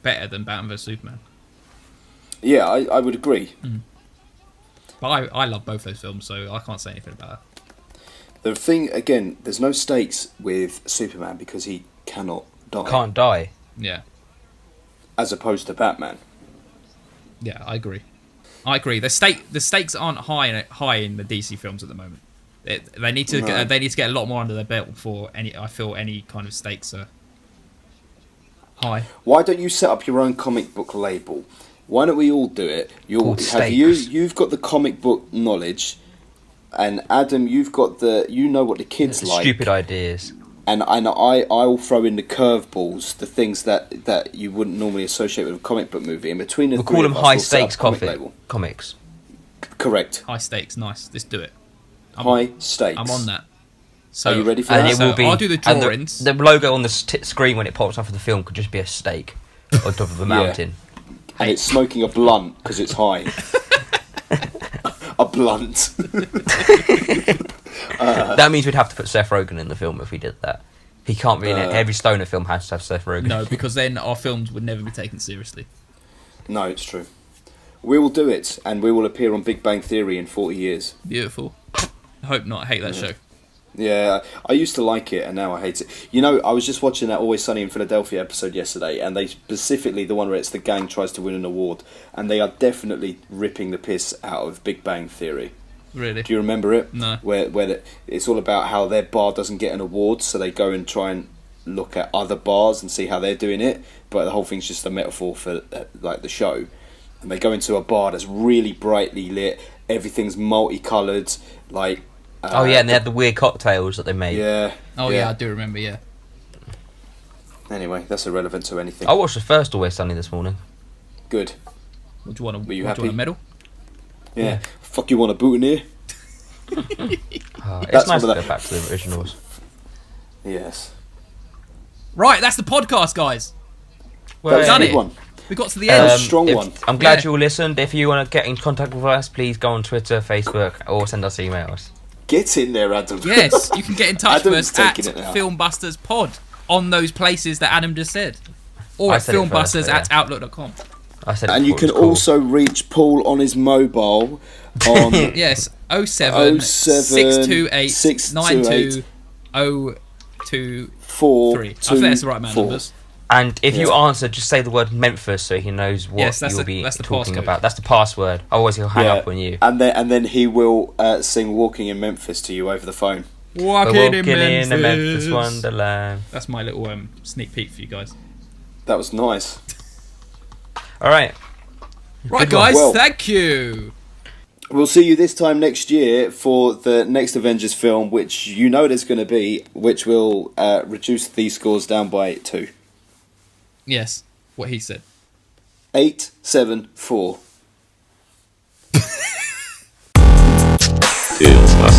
better than Batman vs Superman. Yeah, I would agree. But I love both those films, so I can't say anything about that. The thing again, there's no stakes with Superman because he cannot die, Can't die. Yeah. as opposed to Batman. Yeah, I agree. The stakes aren't high in the DC films at the moment. They need to No. they need to get a lot more under their belt before I feel any kind of stakes are high. Why don't you set up your own comic book label? Why don't we all do it? Called Have Stakes. you've got the comic book knowledge, and Adam, you've got you know what the kids like. Stupid ideas. And I'll throw in the curveballs, the things that you wouldn't normally associate with a comic book movie. In between the We'll three call of them us, high we'll set up stakes a comic label. comics. Correct. High stakes, nice. Let's do it. High stakes. I'm on that. So Are you ready for And that? it So will be. I'll do the and drawings. The logo on the screen when it pops up for the film could just be a steak on top of a mountain. And it's smoking a blunt because it's high. A blunt. That means we'd have to put Seth Rogen in the film if we did that. He can't be in it. Every stoner film has to have Seth Rogen. No, because then our films would never be taken seriously. No, it's true. We will do it, and we will appear on Big Bang Theory in 40 years. Beautiful. I hope not. I hate that show. Yeah, I used to like it, and now I hate it. You know, I was just watching that Always Sunny in Philadelphia episode yesterday, and they specifically, the one where it's the gang tries to win an award, and they are definitely ripping the piss out of Big Bang Theory. Really? Do you remember it? No. Where it's all about how their bar doesn't get an award, so they go and try and look at other bars and see how they're doing it, but the whole thing's just a metaphor for like the show. And they go into a bar that's really brightly lit, everything's multicoloured, like and they had the weird cocktails that they made. yeah. Oh yeah, I do remember. Yeah. Anyway, that's irrelevant to anything. I watched the first Always Sunny this morning. Good. Would you want Were you a happy? medal? Yeah. Fuck, you want a boot in here? It's That's nice to one go of back to the originals. Yes. Right, that's the podcast, guys. That was done a good it. one. We got to the end. a strong one. I'm glad Yeah. you all listened. If you want to get in contact with us, please go on Twitter, Facebook, or send us emails. Get in there, Adam. Yes, you can get in touch with Adam's us at taking it now. FilmBusters Pod on those places that Adam just said, or I at said it first, FilmBusters but at outlook.com. I said, And you can also reach Paul on his mobile on Yes, 07 628 628 9203. 4. I think that's the right amount of numbers. And if you Yeah. answer, just say the word Memphis so he knows what Yes, that's you'll the- be that's the talking passcode. about. That's the password. Otherwise, he'll hang up on you. And then he will sing "Walking in Memphis" to you over the phone. We're Walking walking in in a Memphis. Memphis Wonderland. That's my little sneak peek for you guys. That was nice. All right. Right, Good one. guys, Well- thank you. We'll see you this time next year for the next Avengers film, which you know there's going to be, which will reduce these scores down by 2. Yes, what he said. 8, 7, 4. FilmBusters.